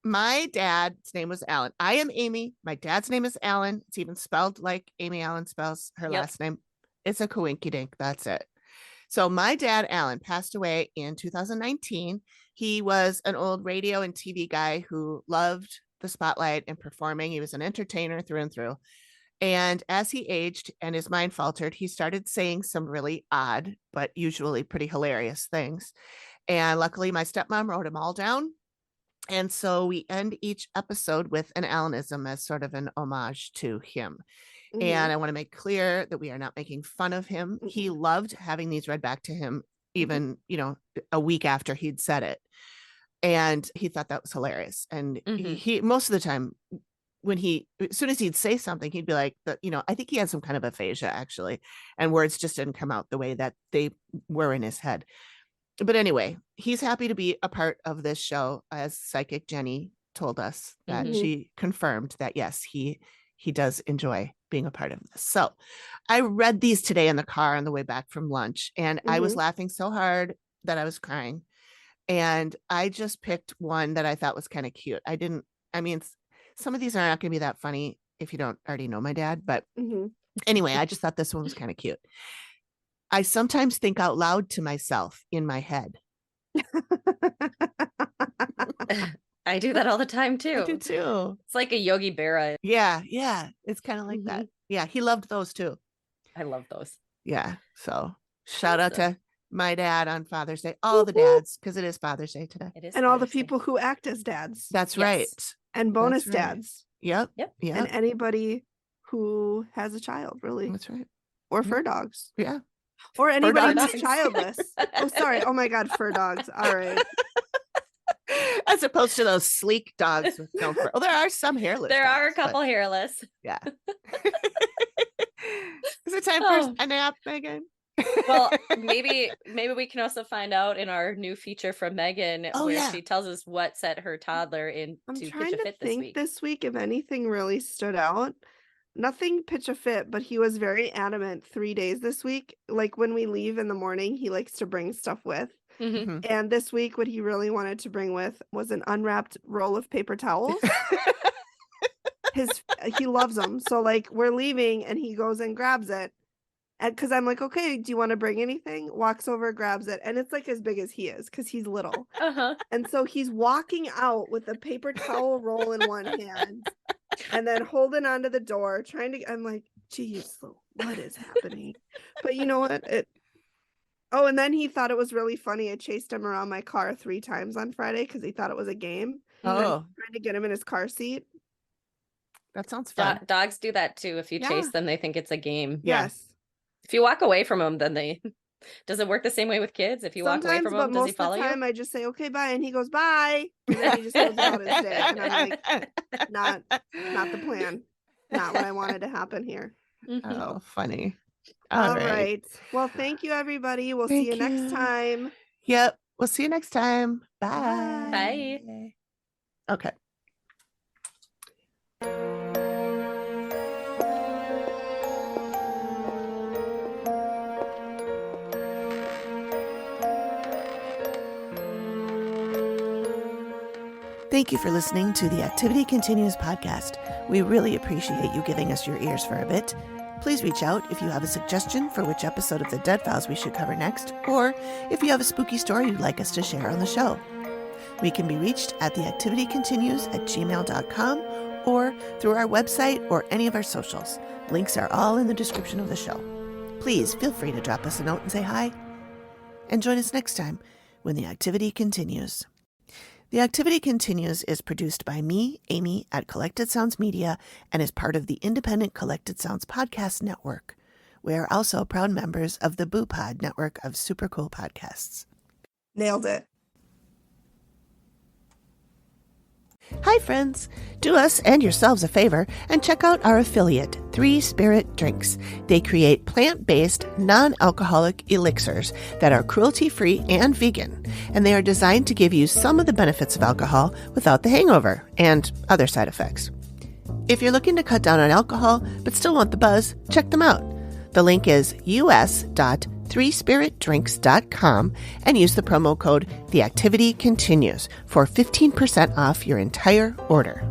my dad's name was Alan. I am Amy. My dad's name is Alan. It's even spelled like Amy Allen spells her last name. It's a coinkydink. That's it. So my dad, Alan, passed away in 2019. He was an old radio and TV guy who loved the spotlight and performing. He was an entertainer through and through. And as he aged and his mind faltered, he started saying some really odd, but usually pretty hilarious things. And luckily, my stepmom wrote them all down. And so we end each episode with an Alanism as sort of an homage to him. And I want to make clear that we are not making fun of him. He loved having these read back to him, even, a week after he'd said it. And he thought that was hilarious. And he most of the time, as soon as he'd say something, he'd be like, I think he had some kind of aphasia actually, and words just didn't come out the way that they were in his head. But anyway, he's happy to be a part of this show, as Psychic Jenny told us that she confirmed that, yes, he does enjoy being a part of this. So I read these today in the car on the way back from lunch, and I was laughing so hard that I was crying. And I just picked one that I thought was kind of cute. Some of these are not going to be that funny if you don't already know my dad. But anyway, I just thought this one was kind of cute. I sometimes think out loud to myself in my head. I do that all the time too. I do too. It's like a Yogi Berra. Yeah. It's kind of like that. Yeah, he loved those too. I love those. Yeah. So shout out to my dad on Father's Day. All the dads, because it is Father's Day today. It is. And all the people who act as dads. That's right. And bonus dads. Yep. And anybody who has a child, really. That's right. Or fur dogs. Yeah. Or anybody who's childless. Oh, sorry. Oh my God, fur dogs. All right. As opposed to those sleek dogs with no fur. Well, there are some hairless. There dogs, are a couple hairless. Yeah. Is it time for a nap, Megan? Well, maybe we can also find out in our new feature from Megan where she tells us what set her toddler into pitch a fit this week. This week, if anything really stood out, nothing pitch a fit, but he was very adamant 3 days this week. Like when we leave in the morning, he likes to bring stuff with. And this week, what he really wanted to bring with was an unwrapped roll of paper towels. He loves them. So like we're leaving and he goes and grabs it. And because I'm like, okay, do you want to bring anything? Walks over, grabs it. And it's like as big as he is because he's little. And so he's walking out with a paper towel roll in one hand and then holding onto the door, I'm like, geez, what is happening? But you know what? And then he thought it was really funny. I chased him around my car 3 times on Friday because he thought it was a game. Trying to get him in his car seat. That sounds fun. Dogs do that too. If you chase them, they think it's a game. Yes. If you walk away from them, then they Does it work the same way with kids? If you walk away from him, does he follow you? Most of the time I just say, okay, bye. And he goes, bye. And then he just goes about his day. And I'm like, not the plan. Not what I wanted to happen here. Oh, funny. All right. Well, thank you, everybody. We'll see you next time. Yep. We'll see you next time. Bye. Bye. Okay. Thank you for listening to the Activity Continues podcast. We really appreciate you giving us your ears for a bit. Please reach out if you have a suggestion for which episode of the Dead Files we should cover next, or if you have a spooky story you'd like us to share on the show. We can be reached at theactivitycontinues@gmail.com or through our website or any of our socials. Links are all in the description of the show. Please feel free to drop us a note and say hi. And join us next time when the activity continues. The Activity Continues is produced by me, Amy, at Collected Sounds Media and is part of the independent Collected Sounds podcast network. We are also proud members of the Boo Pod network of super cool podcasts. Nailed it. Hi, friends. Do us and yourselves a favor and check out our affiliate, 3 Spirit Drinks. They create plant-based, non-alcoholic elixirs that are cruelty-free and vegan, and they are designed to give you some of the benefits of alcohol without the hangover and other side effects. If you're looking to cut down on alcohol but still want the buzz, check them out. The link is us.3spiritdrinks.com and use the promo code TheActivityContinues for 15% off your entire order.